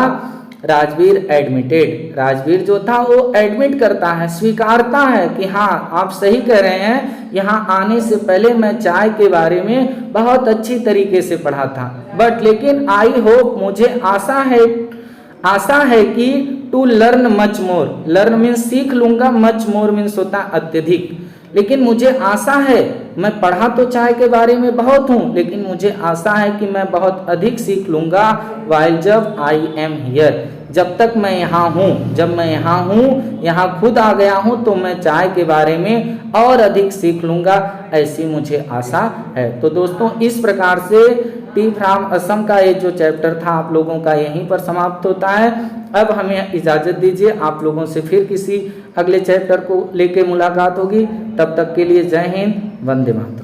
राजवीर एडमिटेड, राजवीर जो था वो एडमिट करता है, स्वीकारता है कि हाँ आप सही कह रहे हैं, यहाँ आने से पहले मैं चाय के बारे में बहुत अच्छी तरीके से पढ़ा था, बट लेकिन आई होप, मुझे आशा है कि to learn much more, learn means सीख लूंगा, मच मोर मीन्स होता है अत्यधिक, लेकिन मुझे आशा है, मैं पढ़ा तो चाय के बारे में बहुत हूँ, लेकिन मुझे आशा है कि मैं बहुत अधिक सीख लूंगा, वाइल जब आई एम हियर, जब तक मैं यहाँ हूँ, जब मैं यहाँ हूँ, यहाँ खुद आ गया हूँ, तो मैं चाय के बारे में और अधिक सीख लूंगा, ऐसी मुझे आशा है। तो दोस्तों इस प्रकार से टी फ्रॉम असम का ये जो चैप्टर था आप लोगों का यहीं पर समाप्त होता है। अब हमें इजाज़त दीजिए, आप लोगों से फिर किसी अगले चैप्टर को लेके मुलाकात होगी, तब तक के लिए जय हिंद, वंदे मातरम।